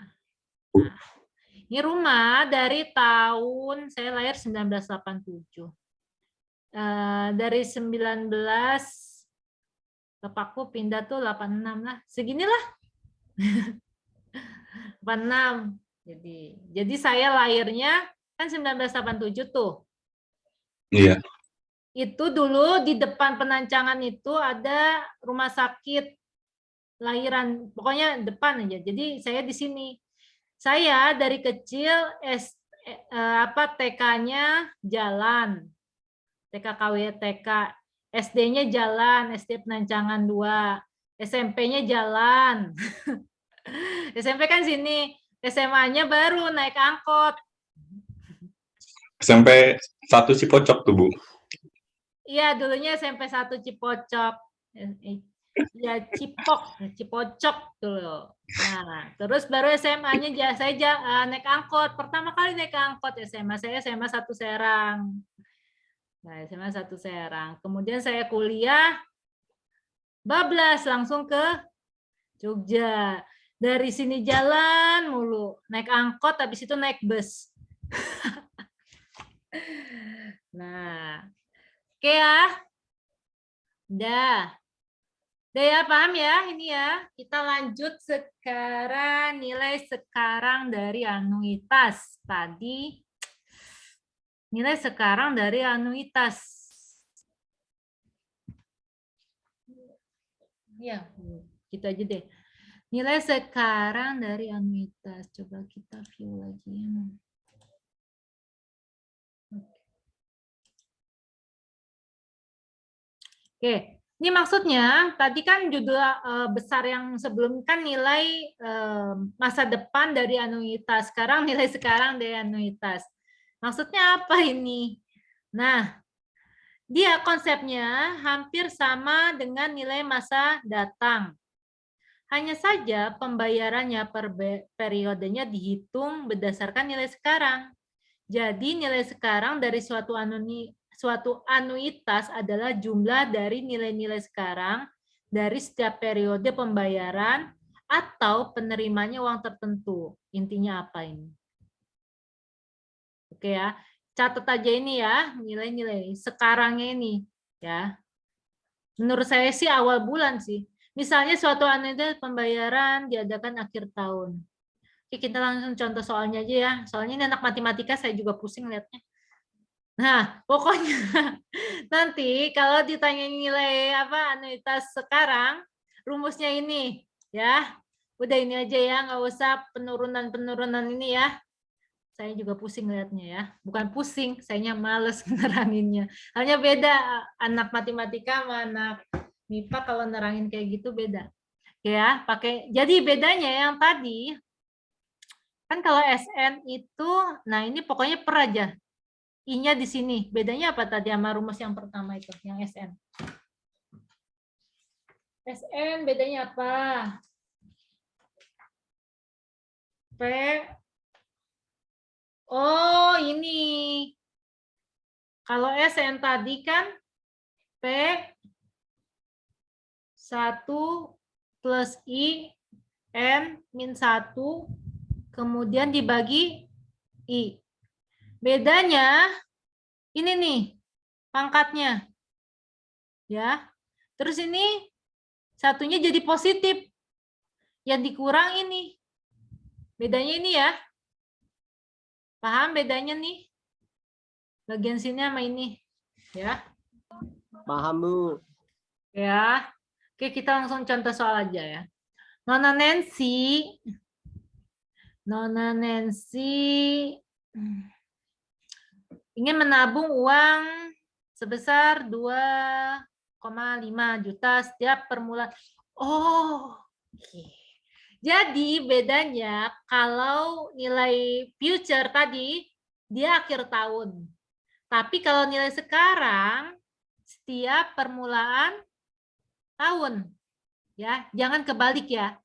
ini rumah dari tahun, saya lahir 1987. Dari 19, bapakku pindah tuh 86 lah. Seginilah. 86. Jadi saya lahirnya kan 1987 tuh. Iya. Itu dulu di depan Penancangan itu ada rumah sakit lahiran, pokoknya depan aja. Jadi saya di sini. Saya dari kecil TK-nya jalan. TK KWTK, SD-nya jalan, SD Penancangan 2, SMP-nya jalan. SMP kan sini, SMA-nya baru naik angkot. SMP 1 Cipocok tuh, Bu. Iya, dulunya SMP 1 Cipocok. Ya, Cipocok dulu. Nah, terus baru SMA-nya saya naik angkot. Pertama kali naik angkot SMA, saya SMA 1 Serang. Nah, SMA 1 Serang. Kemudian saya kuliah, bablas langsung ke Jogja. Dari sini jalan mulu, naik angkot, habis itu naik bus. Nah, oke ya. Udah ya, paham ya ini ya. Kita lanjut sekarang nilai sekarang dari anuitas. Tadi nilai sekarang dari anuitas. Ya, gitu aja deh. Nilai sekarang dari anuitas. Coba kita view lagi. Oke, ini maksudnya tadi kan judul besar yang sebelum kan nilai masa depan dari anuitas. Sekarang nilai sekarang dari anuitas. Maksudnya apa ini? Nah, dia konsepnya hampir sama dengan nilai masa datang. Hanya saja pembayarannya per periodenya dihitung berdasarkan nilai sekarang. Jadi nilai sekarang dari suatu anuitas adalah jumlah dari nilai-nilai sekarang dari setiap periode pembayaran atau penerimanya uang tertentu. Intinya apa ini? Oke ya, catat aja ini ya, nilai-nilai sekarangnya ini ya. Menurut saya sih awal bulan sih. Misalnya suatu anuitas pembayaran diadakan akhir tahun. Oke, kita langsung contoh soalnya aja ya. Soalnya ini anak matematika, saya juga pusing lihatnya. Nah, pokoknya nanti kalau ditanya nilai anuitas sekarang, rumusnya ini ya. Udah ini aja ya, nggak usah penurunan ini ya. Saya juga pusing lihatnya ya. Bukan pusing, sayanya males neraninnya. Hanya beda anak matematika sama anak MIPA kalau nerangin kayak gitu beda. Ya, jadi bedanya yang tadi kan kalau SN itu, nah ini pokoknya per aja. I-nya di sini. Bedanya apa tadi sama rumus yang pertama itu, yang SN? SN bedanya apa? P. Oh, ini. Kalau SN tadi kan P 1 plus I N min 1 kemudian dibagi I. Bedanya ini nih pangkatnya. Ya. Terus ini satunya jadi positif. Yang dikurang ini. Bedanya ini ya. Paham bedanya nih? Bagian sini sama ini. Ya. Paham, Bu. Ya. Oke, kita langsung contoh soal aja ya. Nona Nancy ingin menabung uang sebesar 2,5 juta setiap permulaan. Oh, oke. Jadi bedanya kalau nilai future tadi dia akhir tahun. Tapi kalau nilai sekarang setiap permulaan tahun. Ya, jangan kebalik ya.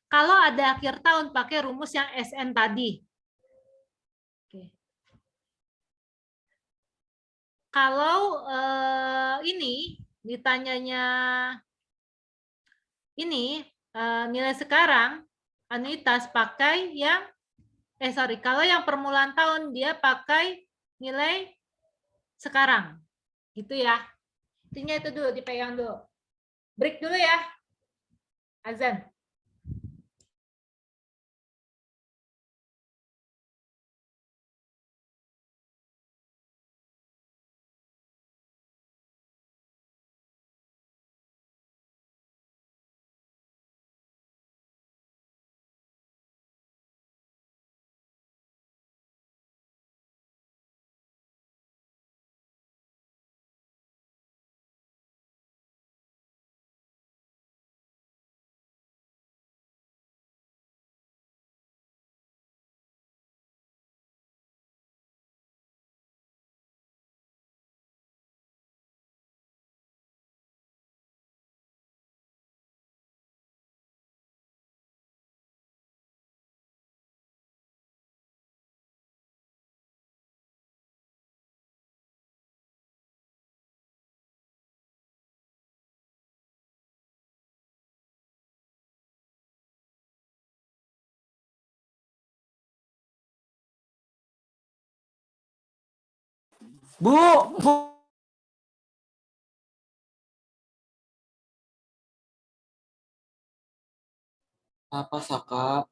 Kalau ada akhir tahun pakai rumus yang SN tadi. Oke. Kalau ini ditanyanya ini nilai sekarang, anuitas pakai yang kalau yang permulaan tahun dia pakai nilai sekarang. Gitu ya. Intinya itu dulu dipegang dulu. Break dulu ya. Azan. Bu, apa Saka?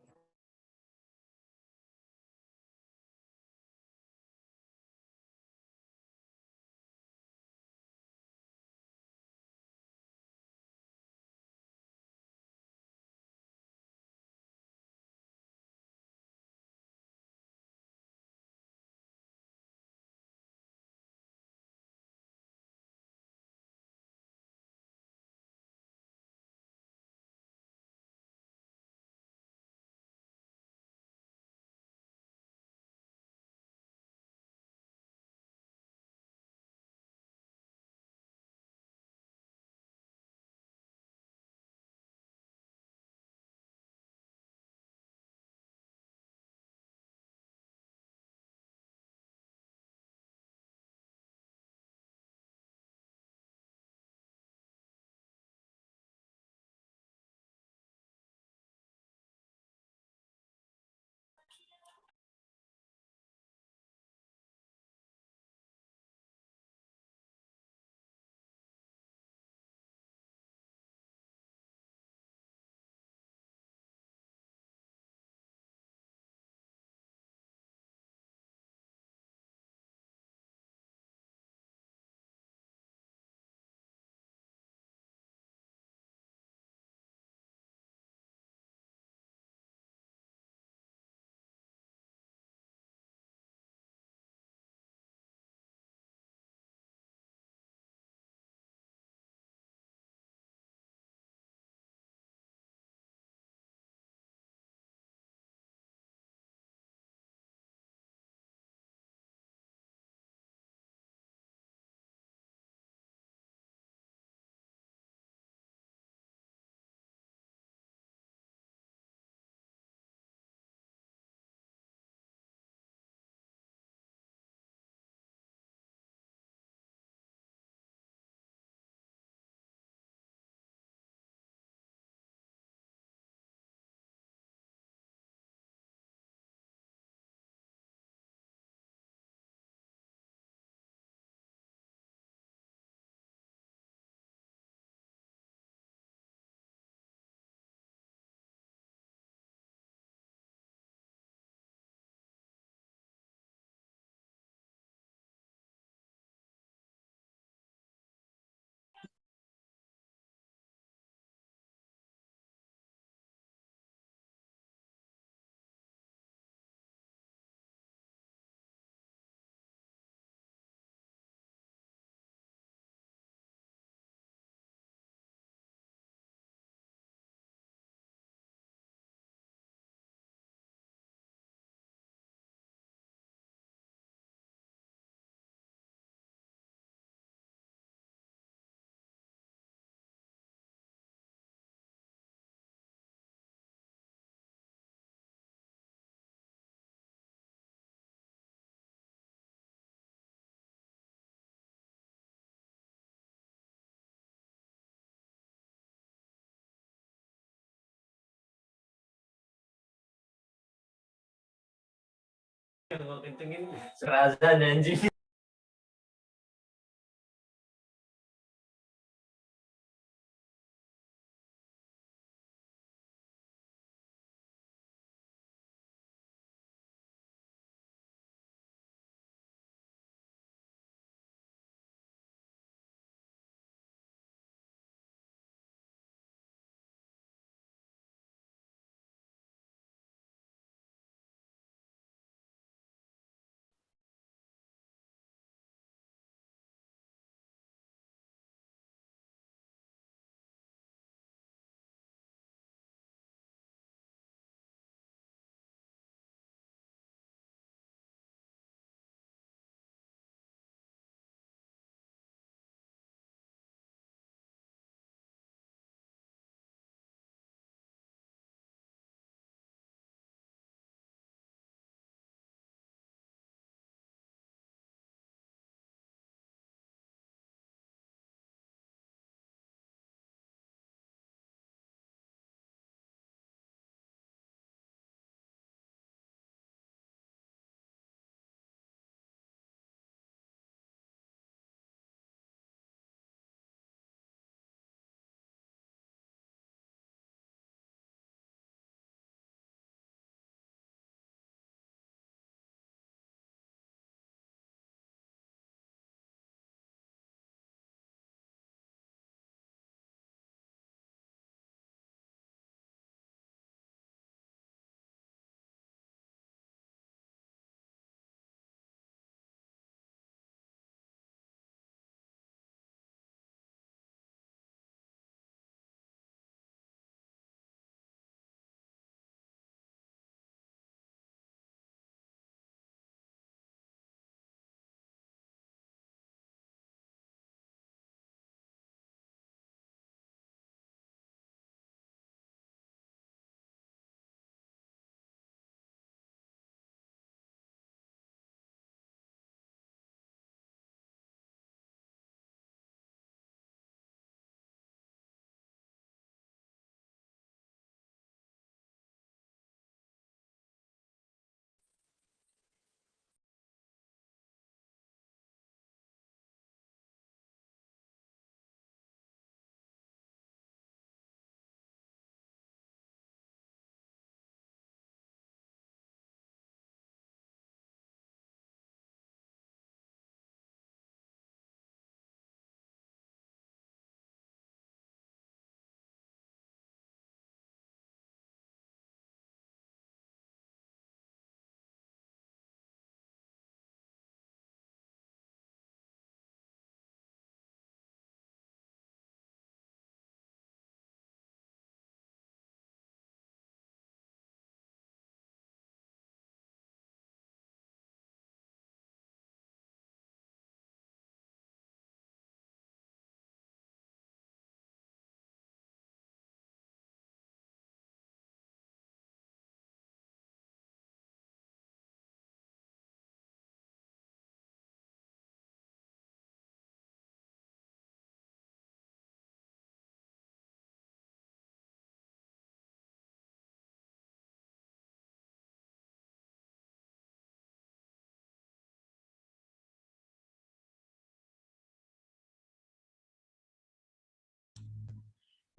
Gua kencengin serazan anjing.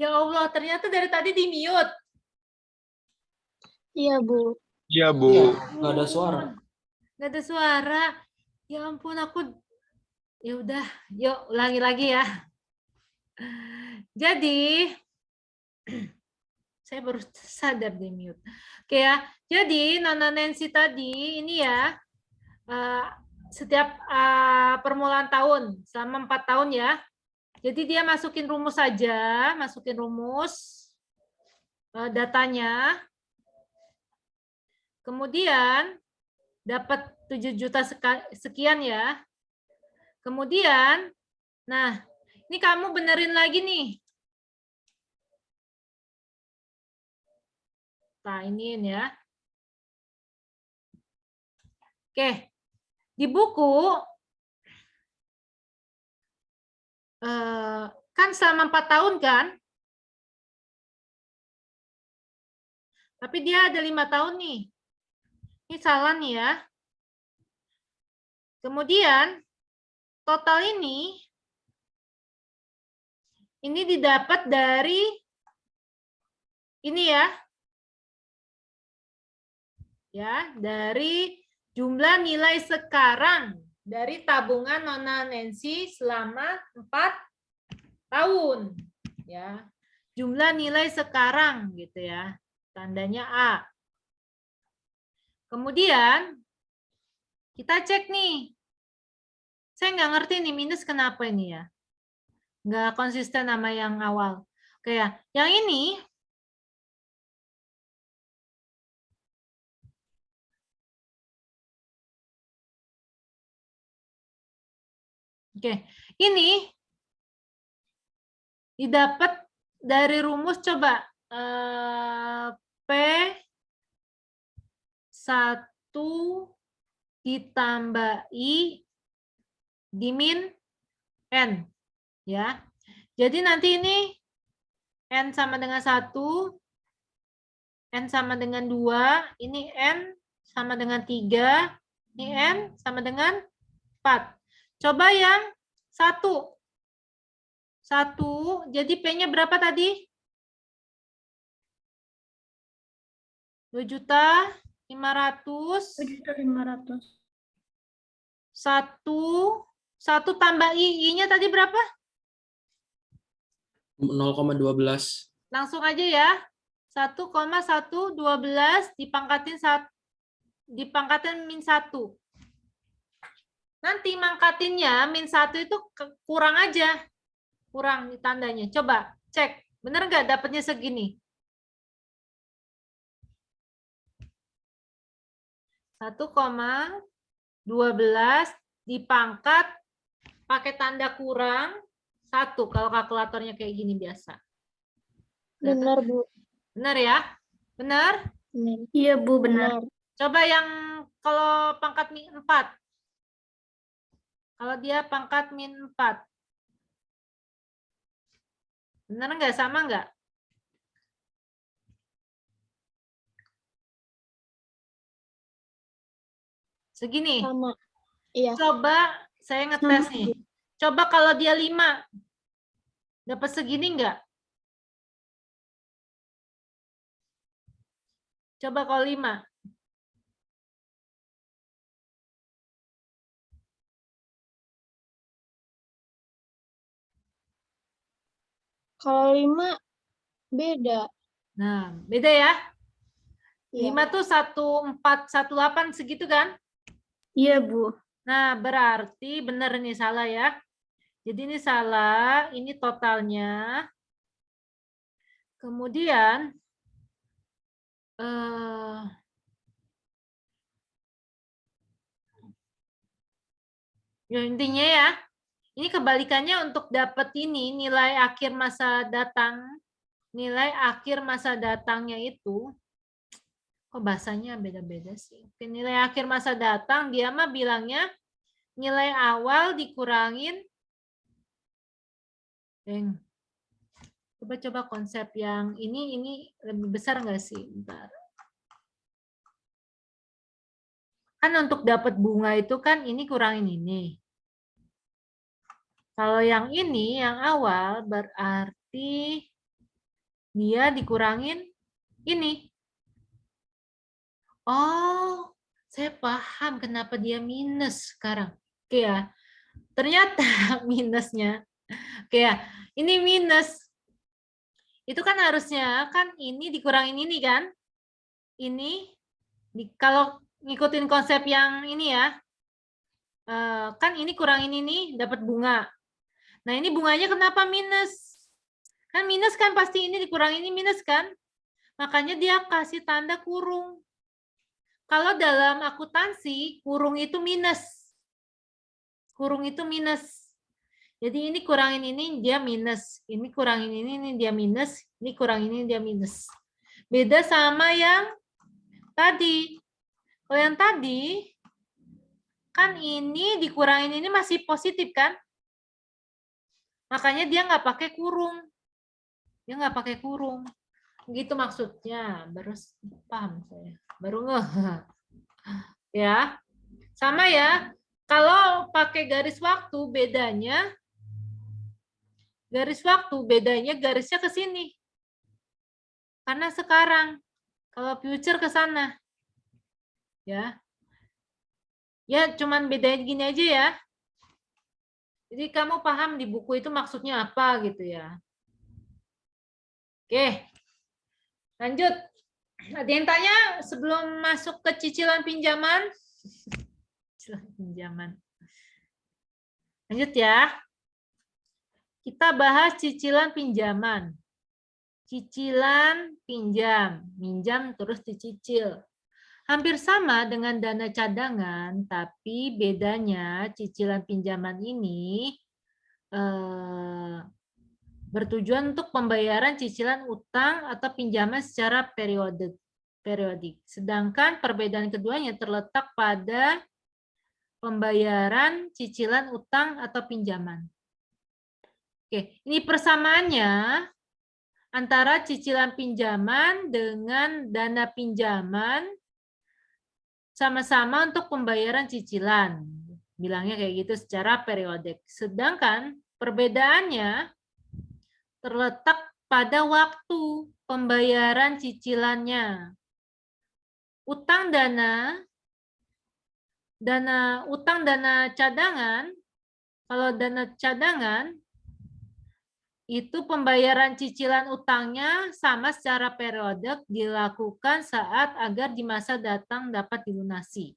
Ya Allah, ternyata dari tadi di mute. Iya, Bu. Iya, Iya, Bu. nggak ada suara. Nggak ada suara. Ya ampun, aku. Ya udah, yuk ulangi lagi ya. Jadi, saya baru sadar di mute. Oke ya. Jadi Nona Nancy tadi ini ya, setiap permulaan tahun selama 4 tahun ya. Jadi dia masukin rumus saja, masukin rumus datanya. Kemudian dapat 7 juta sekian ya. Kemudian, nah ini kamu benerin lagi nih. Nah ini ya. Oke, di buku kan selama 4 tahun kan, tapi dia ada 5 tahun nih. Ini salah nih ya. Kemudian total ini didapat dari ini ya. Ya, dari jumlah nilai sekarang dari tabungan Nona Nancy selama 4 tahun. Ya. Jumlah nilai sekarang gitu ya. Tandanya A. Kemudian kita cek nih. Saya nggak ngerti nih minus kenapa ini ya. Nggak konsisten sama yang awal. Oke ya, yang ini oke, ini didapat dari rumus coba P1 ditambah I dimin N. Ya. Jadi nanti ini N sama dengan 1, N sama dengan 2, ini N sama dengan 3, ini N sama dengan 4. Coba yang 1. 1, jadi P-nya berapa tadi? 2.500.000. 2.500.000. 1 tambah I-nya tadi berapa? 0,12. Langsung aja ya. 1,112 dipangkatin min 1. Nanti mangkatinnya min 1 itu kurang aja. Kurang tandanya. Coba cek. Bener nggak dapatnya segini? 1,12 dipangkat pakai tanda kurang 1 kalau kalkulatornya kayak gini biasa. Benar, Bu. Benar ya? Benar? Iya, Bu, benar. Coba yang kalau pangkat min 4. Kalau dia pangkat min 4. Benar nggak? Sama nggak? Segini. Sama. Iya. Coba saya ngetes nih. Coba kalau dia 5. Dapat segini nggak? Coba kalau 5. Kalau 5 beda. Nah, beda ya? Iya. 5 tuh 1418 segitu kan? Iya, Bu. Nah, berarti benar nih salah ya. Jadi ini salah, ini totalnya. Kemudian ya intinya ya, ini kebalikannya untuk dapat ini nilai akhir masa datang. Nilai akhir masa datangnya itu, kok bahasanya beda-beda sih. Nilai akhir masa datang, dia mah bilangnya nilai awal dikurangin. Coba konsep yang ini lebih besar nggak sih? Bentar. Kan untuk dapat bunga itu kan ini kurangin ini. Kalau yang ini, yang awal berarti dia dikurangin ini. Oh, saya paham kenapa dia minus sekarang. Oke ya, ternyata minusnya. Oke ya, ini minus. Itu kan harusnya kan ini dikurangin ini kan. Ini, kalau ngikutin konsep yang ini ya, kan ini kurangin ini dapat bunga. Nah ini bunganya kenapa minus? Kan minus kan pasti ini dikurangin ini minus kan? Makanya dia kasih tanda kurung. Kalau dalam akuntansi, kurung itu minus. Kurung itu minus. Jadi ini kurangin ini, dia minus. Ini kurangin ini dia minus. Ini kurangin ini, dia minus. Beda sama yang tadi. Kalau yang tadi, kan ini dikurangin ini masih positif kan? Makanya dia nggak pakai kurung. Dia nggak pakai kurung. Gitu maksudnya. Baru paham saya. Baru ngeh. Ya. Sama ya. Kalau pakai garis waktu bedanya garisnya ke sini. Karena sekarang kalau future ke sana. Ya. Ya, cuman bedanya gini aja ya. Jadi kamu paham di buku itu maksudnya apa gitu ya. Oke. Lanjut. Ada yang tanya sebelum masuk ke cicilan pinjaman? Cicilan pinjaman. Lanjut ya. Kita bahas cicilan pinjaman. Cicilan pinjam. Minjam terus dicicil. Hampir sama dengan dana cadangan, tapi bedanya cicilan pinjaman ini bertujuan untuk pembayaran cicilan utang atau pinjaman secara periodik. Sedangkan perbedaan keduanya terletak pada pembayaran cicilan utang atau pinjaman. Oke, ini persamaannya antara cicilan pinjaman dengan dana pinjaman sama-sama untuk pembayaran cicilan. Bilangnya kayak gitu secara periodik. Sedangkan perbedaannya terletak pada waktu pembayaran cicilannya. Utang dana cadangan, kalau dana cadangan itu pembayaran cicilan utangnya sama secara periodik dilakukan saat agar di masa datang dapat dilunasi.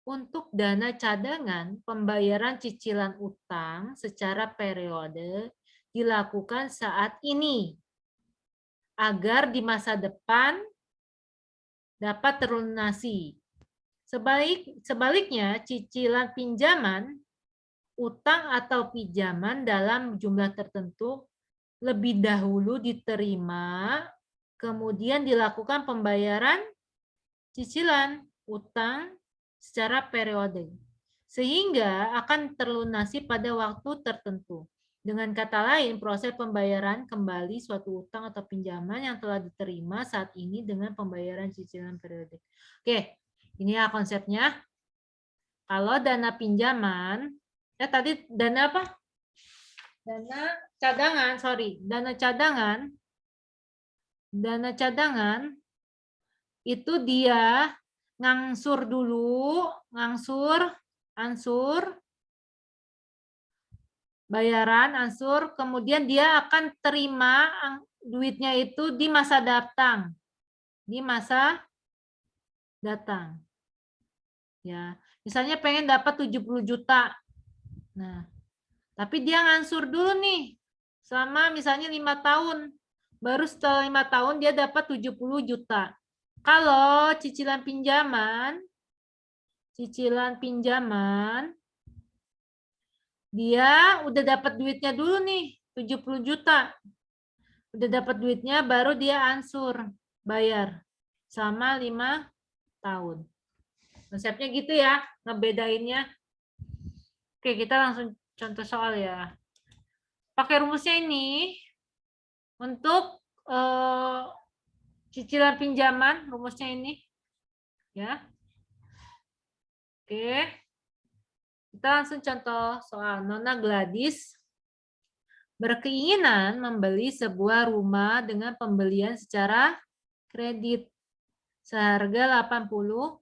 Untuk dana cadangan, pembayaran cicilan utang secara periode dilakukan saat ini agar di masa depan dapat terlunasi. Sebaliknya, cicilan pinjaman utang atau pinjaman dalam jumlah tertentu lebih dahulu diterima, kemudian dilakukan pembayaran cicilan utang secara periodik, sehingga akan terlunasi pada waktu tertentu. Dengan kata lain, proses pembayaran kembali suatu utang atau pinjaman yang telah diterima saat ini dengan pembayaran cicilan periodik. Oke, ini ya konsepnya. Kalau dana pinjaman, tadi dana apa? Dana cadangan, sorry. Dana cadangan itu dia ngangsur dulu, ansur, bayaran, ansur, kemudian dia akan terima duitnya itu di masa datang. Di masa datang. Ya, misalnya pengen dapat 70 juta. Nah, tapi dia ngansur dulu nih selama misalnya 5 tahun. Baru setelah 5 tahun dia dapat 70 juta. Kalau cicilan pinjaman dia udah dapat duitnya dulu nih 70 juta. Udah dapat duitnya baru dia ansur bayar selama 5 tahun. Konsepnya gitu ya, ngebedainnya. Oke, kita langsung contoh soal ya. Pakai rumusnya ini untuk cicilan pinjaman, rumusnya ini. Ya. Oke. Kita langsung contoh soal. Nona Gladys berkeinginan membeli sebuah rumah dengan pembelian secara kredit seharga 80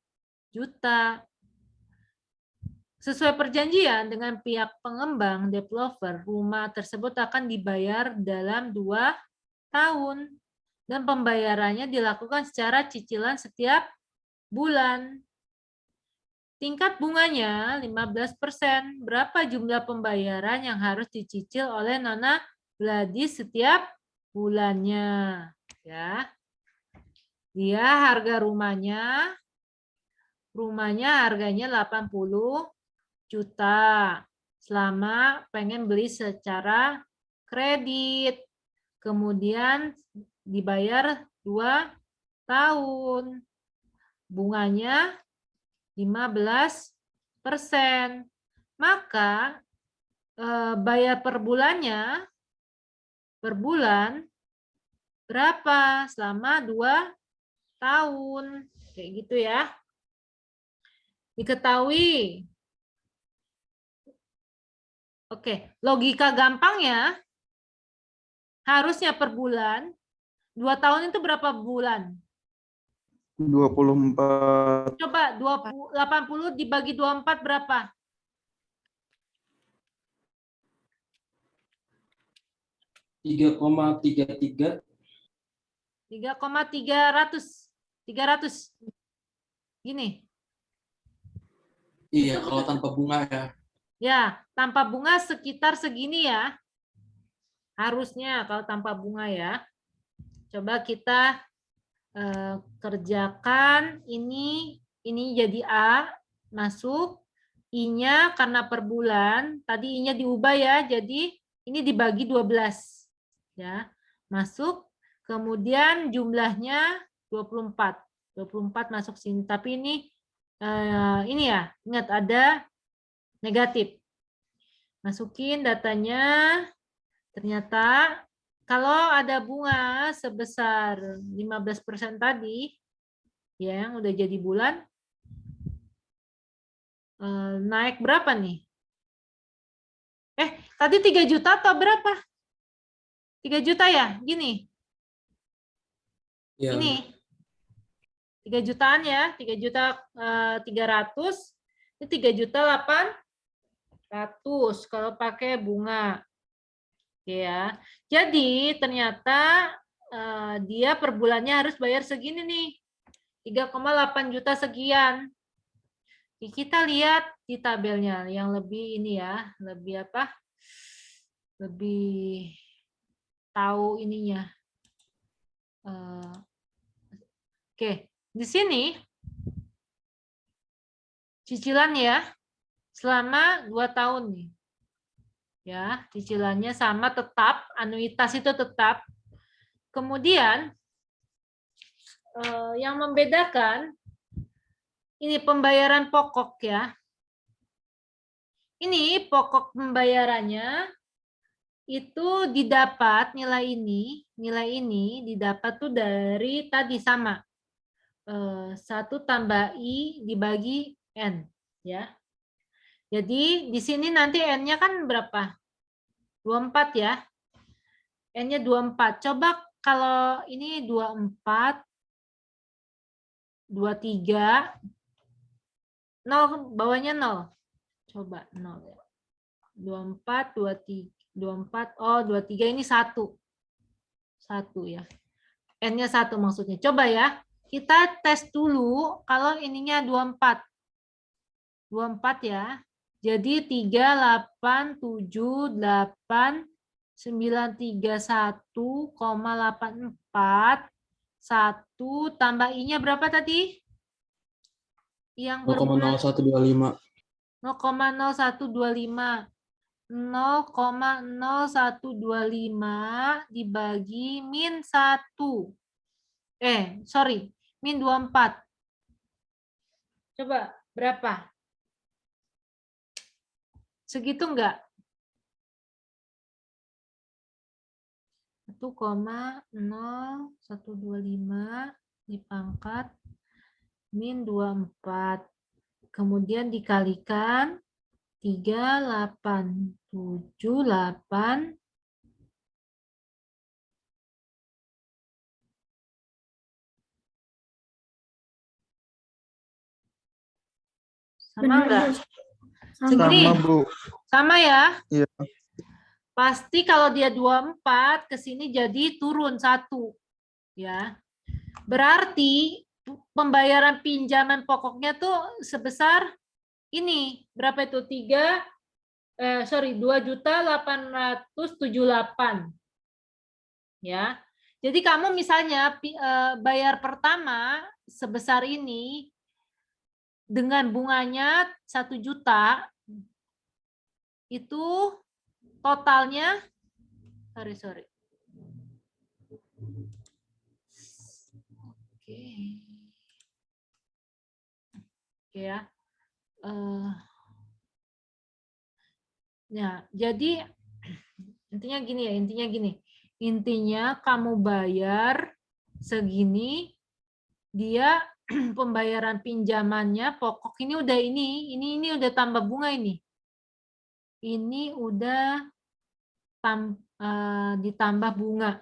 juta. Sesuai perjanjian dengan pihak pengembang developer, rumah tersebut akan dibayar dalam 2 tahun dan pembayarannya dilakukan secara cicilan setiap bulan. Tingkat bunganya 15%. Berapa jumlah pembayaran yang harus dicicil oleh Nona Gladys setiap bulannya? Ya. Dia harga rumahnya harganya 80 juta selama pengen beli secara kredit, kemudian dibayar 2 tahun, bunganya 15%, maka bayar per bulannya per bulan berapa selama 2 tahun, kayak gitu ya. Diketahui. Oke, logika gampangnya harusnya per bulan. 2 tahun itu berapa bulan? 24. Coba 80 dibagi 24 berapa? 3,33. 3,300. Gini. Iya, kalau tanpa bunga ya. Ya, tanpa bunga sekitar segini ya. Harusnya kalau tanpa bunga ya. Coba kita kerjakan ini jadi A masuk, I-nya karena per bulan, tadi I-nya diubah ya, jadi ini dibagi 12 ya, masuk, kemudian jumlahnya 24 masuk sini, tapi ini ya, ingat ada negatif, masukin datanya, ternyata kalau ada bunga sebesar 15% tadi, ya, yang udah jadi bulan, naik berapa nih? Tadi 3 juta atau berapa? 3 juta ya? Gini. Iya. Ini. 3 jutaan ya, 3 juta 300, ini 3 juta 800 kalau pakai bunga. Oke ya. Jadi ternyata dia per bulannya harus bayar segini nih. 3,8 juta sekian. Kita lihat di tabelnya yang lebih ini ya, lebih apa? Lebih tahu ininya. Oke, di sini cicilan ya selama 2 tahun nih. Ya, cicilannya sama tetap, anuitas itu tetap. Kemudian yang membedakan ini pembayaran pokok ya. Ini pokok pembayarannya itu didapat nilai ini didapat tuh dari tadi sama 1 tambah I dibagi N ya. Jadi di sini nanti N-nya kan berapa? 24 ya. N-nya 24. Coba kalau ini 24, 23, 0, bawahnya 0. Coba 0 ya. 24, 23, 24, oh 23 ini 1. 1 ya. N-nya 1 maksudnya. Coba ya. Kita tes dulu kalau ininya 24. 24 ya. Jadi 3,878,931,84 1 tambah I-nya berapa tadi? Yang 0,0125. 0,0125. 0,0125 dibagi min 1. Min 24. Coba berapa? Segitu enggak? 1,0125 dipangkat min 24. Kemudian dikalikan 3,878 sama enggak? Segini? Sama, Bu. Sama ya? Iya. Pasti kalau dia 24 ke sini jadi turun 1. Ya. Berarti pembayaran pinjaman pokoknya tuh sebesar ini. Berapa itu? 2.878.000. Ya. Jadi kamu misalnya bayar pertama sebesar ini dengan bunganya 1 juta itu totalnya sorry. Oke ya. Ya, jadi intinya gini. Intinya kamu bayar segini, dia pembayaran pinjamannya pokok ini udah ini udah tambah bunga ini. Ini udah ditambah bunga.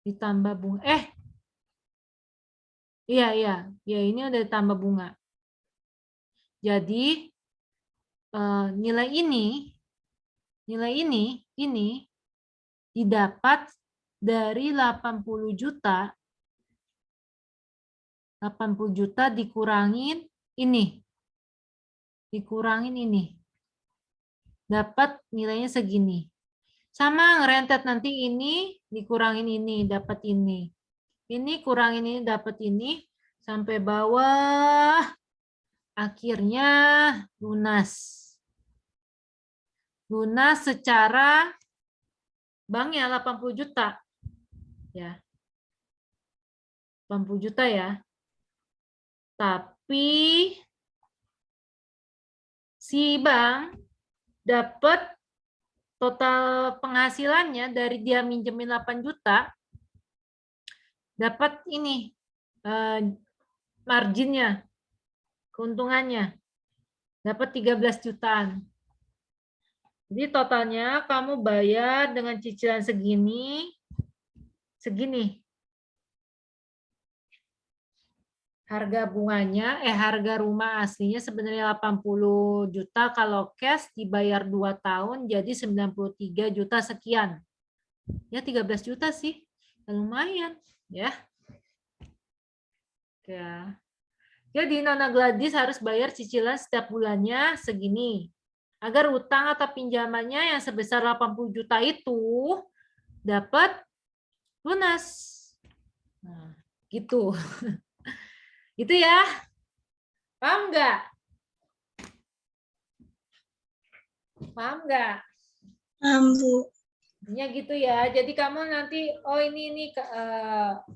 Ditambah bunga. Iya, ini udah ditambah bunga. Jadi nilai ini didapat dari 80 juta. 80 juta dikurangin ini. Dikurangin ini. Dapat nilainya segini. Sama ngerentet nanti ini dikurangin ini, dapat ini. Ini kurangin ini, dapat ini. Sampai bawah. Akhirnya lunas. Lunas secara banknya 80 juta. Ya. 80 juta ya. Tapi si bank dapat total penghasilannya dari dia minjemin 8 juta, dapat ini marginnya, keuntungannya, dapat 13 jutaan. Jadi totalnya kamu bayar dengan cicilan segini. Harga bunganya, harga rumah aslinya sebenarnya 80 juta, kalau cash dibayar 2 tahun jadi 93 juta sekian. Ya 13 juta sih, lumayan ya. Ya. Jadi Nona Gladys harus bayar cicilan setiap bulannya segini. Agar utang atau pinjamannya yang sebesar 80 juta itu dapat lunas. Nah, gitu. Gitu ya. Paham nggak? Paham nggak? Paham, Bu. Intinya gitu ya. Jadi kamu nanti, ini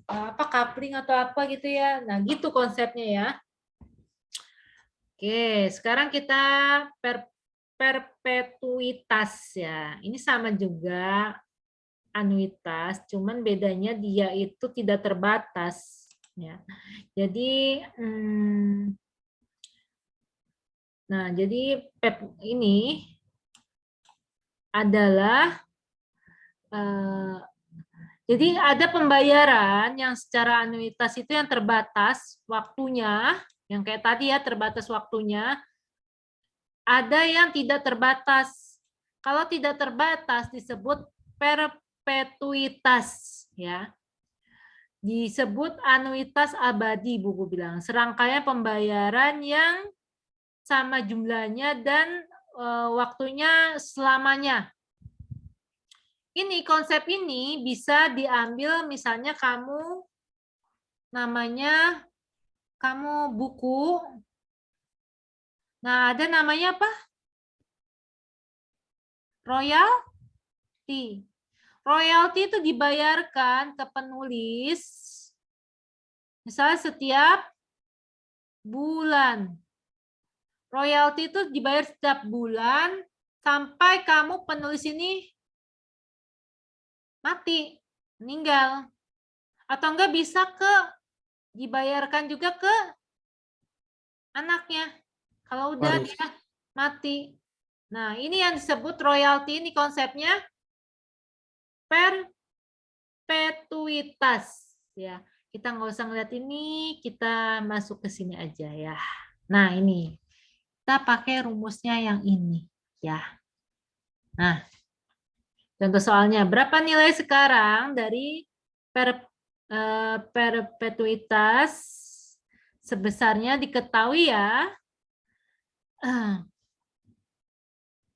coupling atau apa gitu ya. Nah, gitu konsepnya ya. Oke, sekarang kita perpetuitas ya. Ini sama juga anuitas, cuman bedanya dia itu tidak terbatas. Ya, jadi PEP ini adalah jadi ada pembayaran yang secara anuitas itu yang terbatas waktunya, yang kayak tadi ya terbatas waktunya. Ada yang tidak terbatas. Kalau tidak terbatas disebut perpetuitas ya. Disebut anuitas abadi, buku bilang. Serangkaian pembayaran yang sama jumlahnya dan waktunya selamanya. Ini konsep ini bisa diambil misalnya kamu buku. Nah, ada namanya apa? Royalti. Royalti itu dibayarkan ke penulis misalnya setiap bulan. Royalti itu dibayar setiap bulan sampai kamu penulis ini mati, meninggal. Atau enggak bisa dibayarkan juga ke anaknya kalau udah dia mati. Nah, ini yang disebut royalti, ini konsepnya perpetuitas ya. Kita nggak usah ngeliat ini, kita masuk ke sini aja ya. Nah, ini kita pakai rumusnya yang ini ya. Nah, contoh soalnya, berapa nilai sekarang dari perpetuitas? Sebesarnya diketahui ya.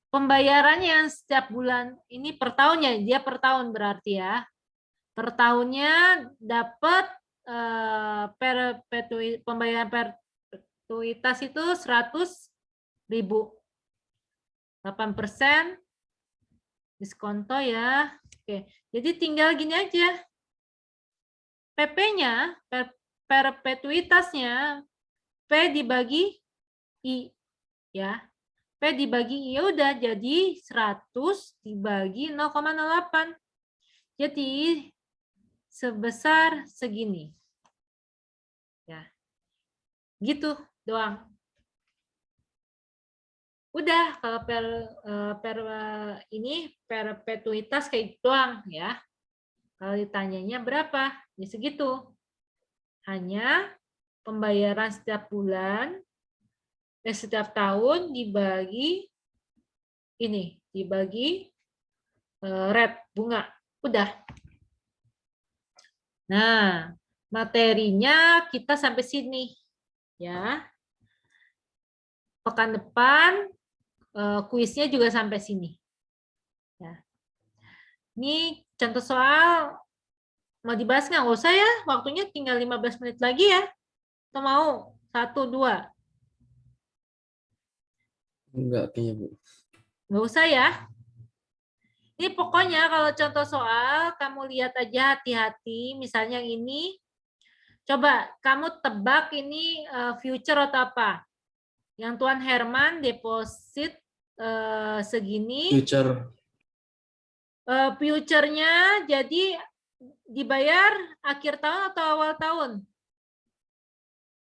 Pembayarannya setiap bulan ini per tahunnya, dia per tahun berarti ya. Per tahunnya dapat pembayaran perpetuitas itu 100.000. 8% diskonto ya. Oke, jadi tinggal gini aja. PP-nya, perpetuitasnya P dibagi I ya. P dibagi I udah jadi 100 dibagi 0,08. Jadi sebesar segini. Ya. Gitu doang. Udah, kalau perpetuitas kayak gitu doang ya. Kalau ditanyanya berapa? Ya segitu. Hanya pembayaran setiap bulan, setiap tahun dibagi ini, dibagi rate bunga. Udah. Nah, materinya kita sampai sini ya. Pekan depan kuisnya juga sampai sini. Ya. Ini contoh soal mau dibahas nggak? Nggak usah ya, waktunya tinggal 15 menit lagi ya. Atau mau 1, 2? Enggak kayaknya, Bu. Nggak usah ya. Ini pokoknya kalau contoh soal, kamu lihat aja hati-hati. Misalnya yang ini, coba kamu tebak ini future atau apa. Yang Tuan Herman deposit segini. Future. Future-nya jadi dibayar akhir tahun atau awal tahun?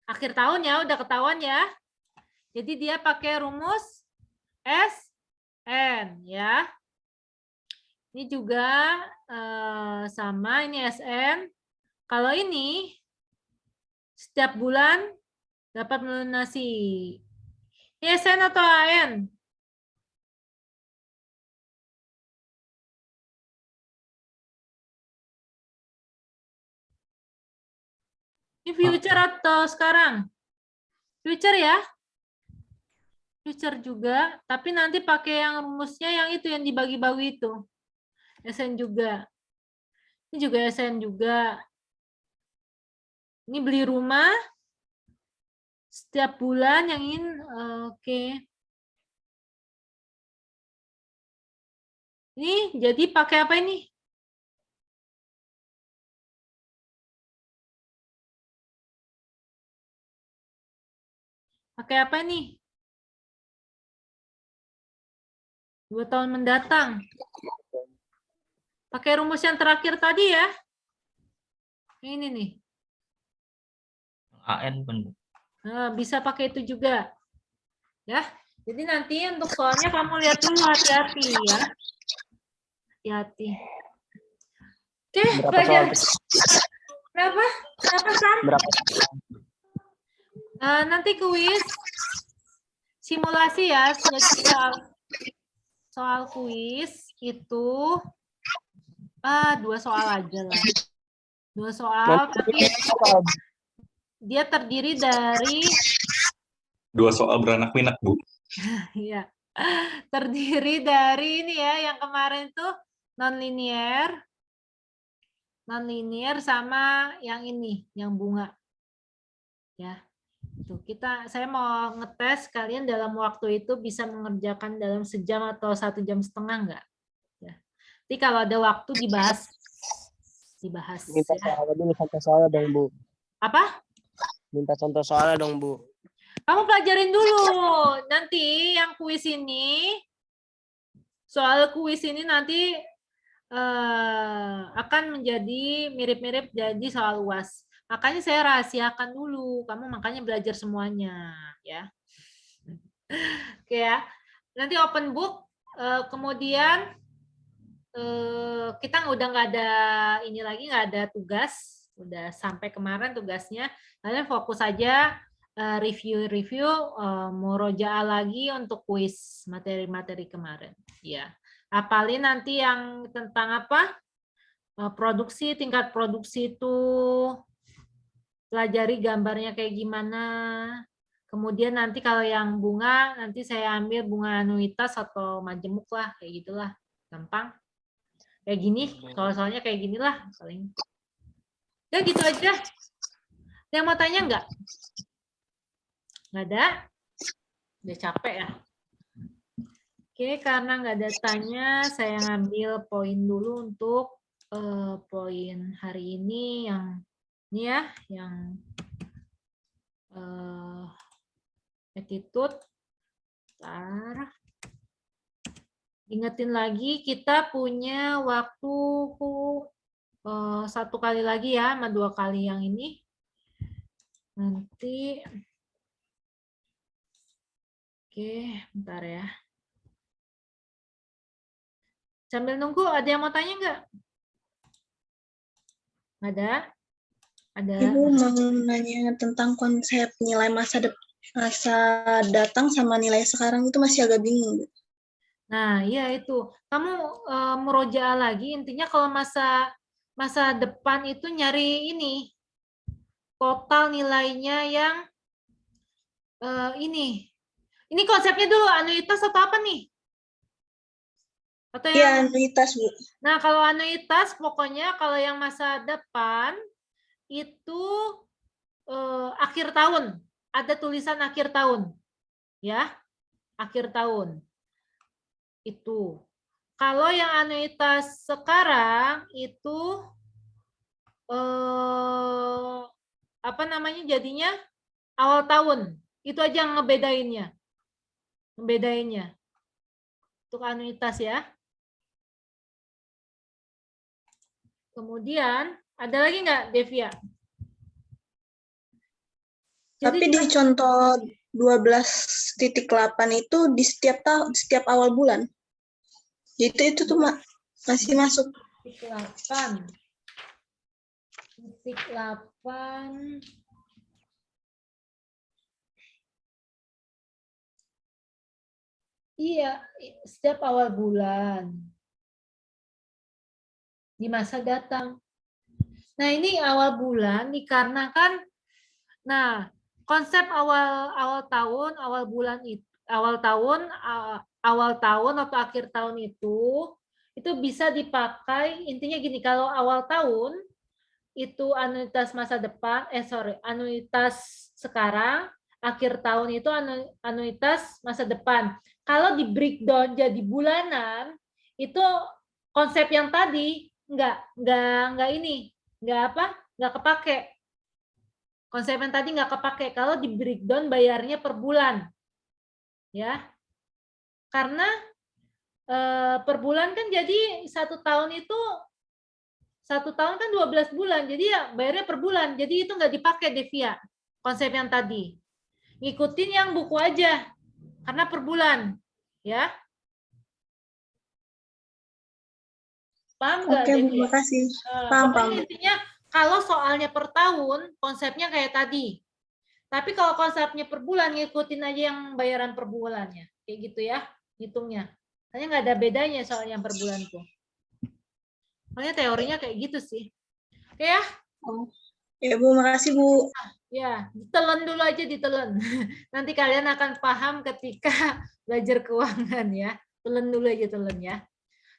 Akhir tahun ya, udah ketahuan ya. Jadi dia pakai rumus SN ya. Ini juga sama, ini SN. Kalau ini setiap bulan dapat melunasi. Ini SN atau AN? Ini future atau sekarang? Future ya? Future juga, tapi nanti pakai yang rumusnya yang itu yang dibagi-bagi itu. SN juga. Ini juga SN juga. Ini beli rumah setiap bulan yang ini oke. Ini jadi pakai apa ini? Pakai apa nih? 2 tahun mendatang. Pakai rumus yang terakhir tadi ya. Ini nih. AN pun. Nah, bisa pakai itu juga. Ya. Jadi nanti untuk soalnya kamu lihat dulu, hati-hati ya. Hati-hati. Oke, belajar. Berapa? Berapa, San? Nanti kuis simulasi ya. Jadi soal kuis itu 2 soal aja lah. 2 soal, tapi dia terdiri dari 2 soal beranak pinak, Bu. ya, terdiri dari ini ya, yang kemarin tuh non-linear sama yang ini, yang bunga. Ya. Tuh, saya mau ngetes kalian dalam waktu itu bisa mengerjakan dalam sejam atau 1,5 jam enggak? Ya. Jadi kalau ada waktu dibahas. Minta Ya. contoh soalnya dong, Bu. Apa? Minta contoh soalnya dong, Bu. Kamu pelajarin dulu. Nanti yang kuis ini, soal kuis ini nanti akan menjadi mirip-mirip jadi soal UAS. Makanya saya rahasiakan dulu. Kamu makanya belajar semuanya, ya. Oke ya. Nanti open book, kemudian kita udah nggak ada ini lagi, nggak ada tugas. Udah sampai kemarin tugasnya. Kalian fokus aja review murojaah lagi untuk kuis materi-materi kemarin. Ya. Apalin nanti yang tentang apa? Produksi, tingkat produksi itu pelajari gambarnya kayak gimana. Kemudian nanti kalau yang bunga, nanti saya ambil bunga anuitas atau majemuk lah, kayak gitulah. Gampang. Kayak gini, soal-soalnya kayak ginilah paling. Ya gitu aja. Yang mau tanya nggak? Nggak ada? Udah capek ya? Oke, karena nggak ada tanya, saya ngambil poin dulu untuk poin hari ini yang ini ya, yang attitude. Bentar. Ingetin lagi, kita punya waktu 1 kali lagi ya, sama 2 kali yang ini. Nanti Oke, bentar ya. Sambil nunggu, ada yang mau tanya nggak? Ada? Ada? Ibu mau nanya tentang konsep nilai masa datang sama nilai sekarang itu masih agak bingung, Bu. Nah, iya itu. Kamu murojaah lagi, intinya kalau masa depan itu nyari ini, total nilainya yang ini. Ini konsepnya dulu, anuitas atau apa nih? Atau Iya, yang anuitas, Bu. Nah, kalau anuitas pokoknya kalau yang masa depan itu akhir tahun. Ada tulisan akhir tahun. Ya, akhir tahun. Itu. Kalau yang anuitas sekarang itu apa namanya jadinya awal tahun. Itu aja yang ngebedainnya. Ngebedainnya. Untuk anuitas ya. Kemudian, ada lagi nggak, Devia? Tapi di contoh 12.8 itu di setiap awal bulan. Itu tuh masih masuk. Titik 8. Titik 8. Iya, setiap awal bulan. Di masa datang. Nah, ini awal bulan dikarenakan konsep awal tahun, awal tahun atau akhir tahun itu bisa dipakai, intinya gini, kalau awal tahun itu anuitas masa depan, anuitas sekarang, akhir tahun itu anuitas masa depan. Kalau di breakdown jadi bulanan, itu konsep yang tadi nggak kepake. Konsep yang tadi nggak kepake kalau di breakdown bayarnya per bulan, ya. Karena per bulan kan jadi 1 tahun itu 1 tahun kan 12 bulan, jadi ya bayarnya per bulan. Jadi itu nggak dipakai Devia, konsep yang tadi. Ngikutin yang buku aja, karena per bulan, ya. Paham nggak, Oke, Bu, Devia? makasih. Paham. Intinya kalau soalnya per tahun, konsepnya kayak tadi. Tapi kalau konsepnya per bulan, ngikutin aja yang bayaran per bulannya. Kayak gitu ya, hitungnya. Hanya nggak ada bedanya soal yang per bulan tuh. Soalnya teorinya kayak gitu sih. Oke ya? Ya, Bu, makasih, Bu. Ya, ditelan dulu aja, ditelan. Nanti kalian akan paham ketika belajar keuangan ya. Telan dulu aja, telan ya.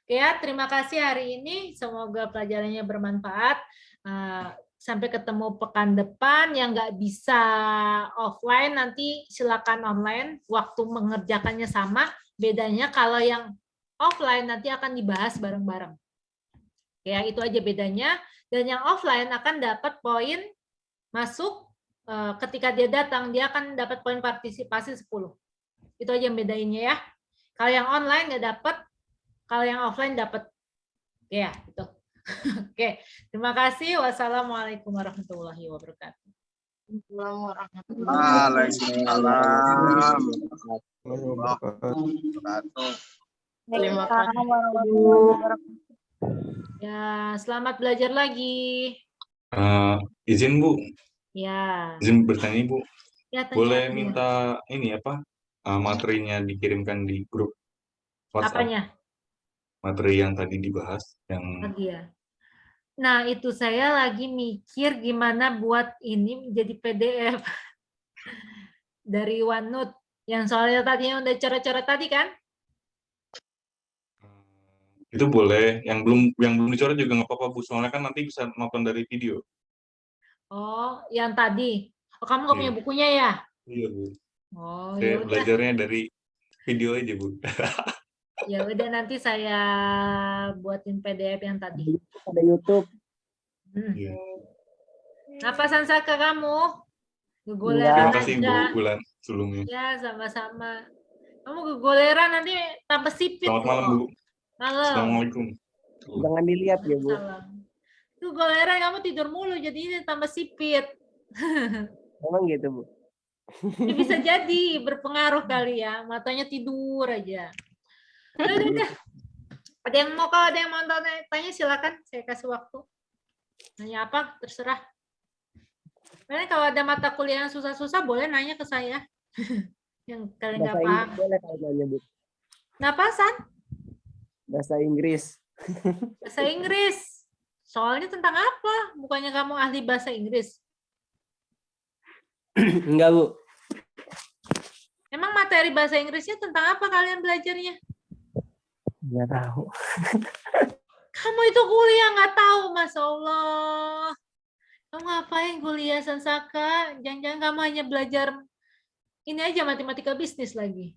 Oke ya, terima kasih hari ini. Semoga pelajarannya bermanfaat. Sampai ketemu pekan depan. Yang nggak bisa offline, nanti silakan online. Waktu mengerjakannya sama. Bedanya kalau yang offline nanti akan dibahas bareng-bareng. Ya, itu aja bedanya. Dan yang offline akan dapat poin masuk ketika dia datang, dia akan dapat poin partisipasi 10. Itu aja yang bedainnya ya. Kalau yang online nggak dapat, kalau yang offline dapat. Ya, itu. Oke, terima kasih. Wassalamualaikum warahmatullahi wabarakatuh. Waalaikumsalam. Terima kasih. Ya, selamat belajar lagi. Izin Bu, Ya. izin bertanya Bu. Ya, tanya Boleh aja. minta ini apa materinya dikirimkan di grup WhatsApp? Apanya? Materi yang tadi dibahas yang Lagi ya. Nah, itu saya lagi mikir gimana buat ini menjadi PDF dari OneNote. Yang soalnya tadinya udah coret-coret tadi kan? itu boleh. Yang belum dicoret juga nggak apa-apa Bu. Soalnya kan nanti bisa nonton dari video. Oh, yang tadi. Oh, kamu nggak punya bukunya ya? Iya Bu. Oh, Saya ya udah. belajarnya dari video aja Bu. Ya udah, nanti saya buatin PDF yang tadi. Ada YouTube. Iya. Apa Sansa ke kamu? Guguleran Terima kasih Bu aja. bulan sebelumnya. Ya, sama-sama. Kamu guguleran nanti tambah sipit. Selamat malam Bu. Malam. Assalamualaikum. Jangan dilihat ya, Bu. Salam. Guguleran kamu tidur mulu, jadi ini tambah sipit. Memang gitu, Bu. Ini bisa jadi berpengaruh kali ya, matanya tidur aja. Udah. Ada yang mau, kalau ada yang mau tanya silakan, saya kasih waktu. Nanya apa, terserah. Karena kalau ada mata kuliah yang susah-susah, boleh nanya ke saya. Yang kalian nggak Bahasa paham. Inggris boleh kalau nanya, Bu. Kenapa, San? Bahasa Inggris. Bahasa Inggris. Soalnya tentang apa? Bukannya kamu ahli bahasa Inggris? Enggak, Bu. Emang materi bahasa Inggrisnya tentang apa kalian belajarnya? Enggak tahu. Kamu itu kuliah nggak tahu, Masya Allah. Kamu ngapain kuliah, Sansaka? Jangan-jangan kamu hanya belajar ini aja, matematika bisnis lagi.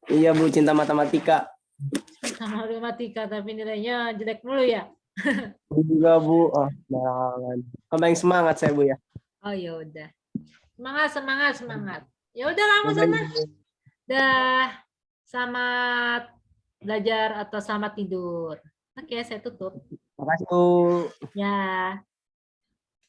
Iya, Bu, cinta matematika. Sama matematika, tapi nilainya jelek mulu ya? Enggak, Bu. Oh, jangan. Paling semangat saya, Bu ya. Oh ya udah. Semangat. Ya udah kamu sana. Dah. Selamat belajar atau selamat tidur. Oke, saya tutup. Makasih, Bu. Ya.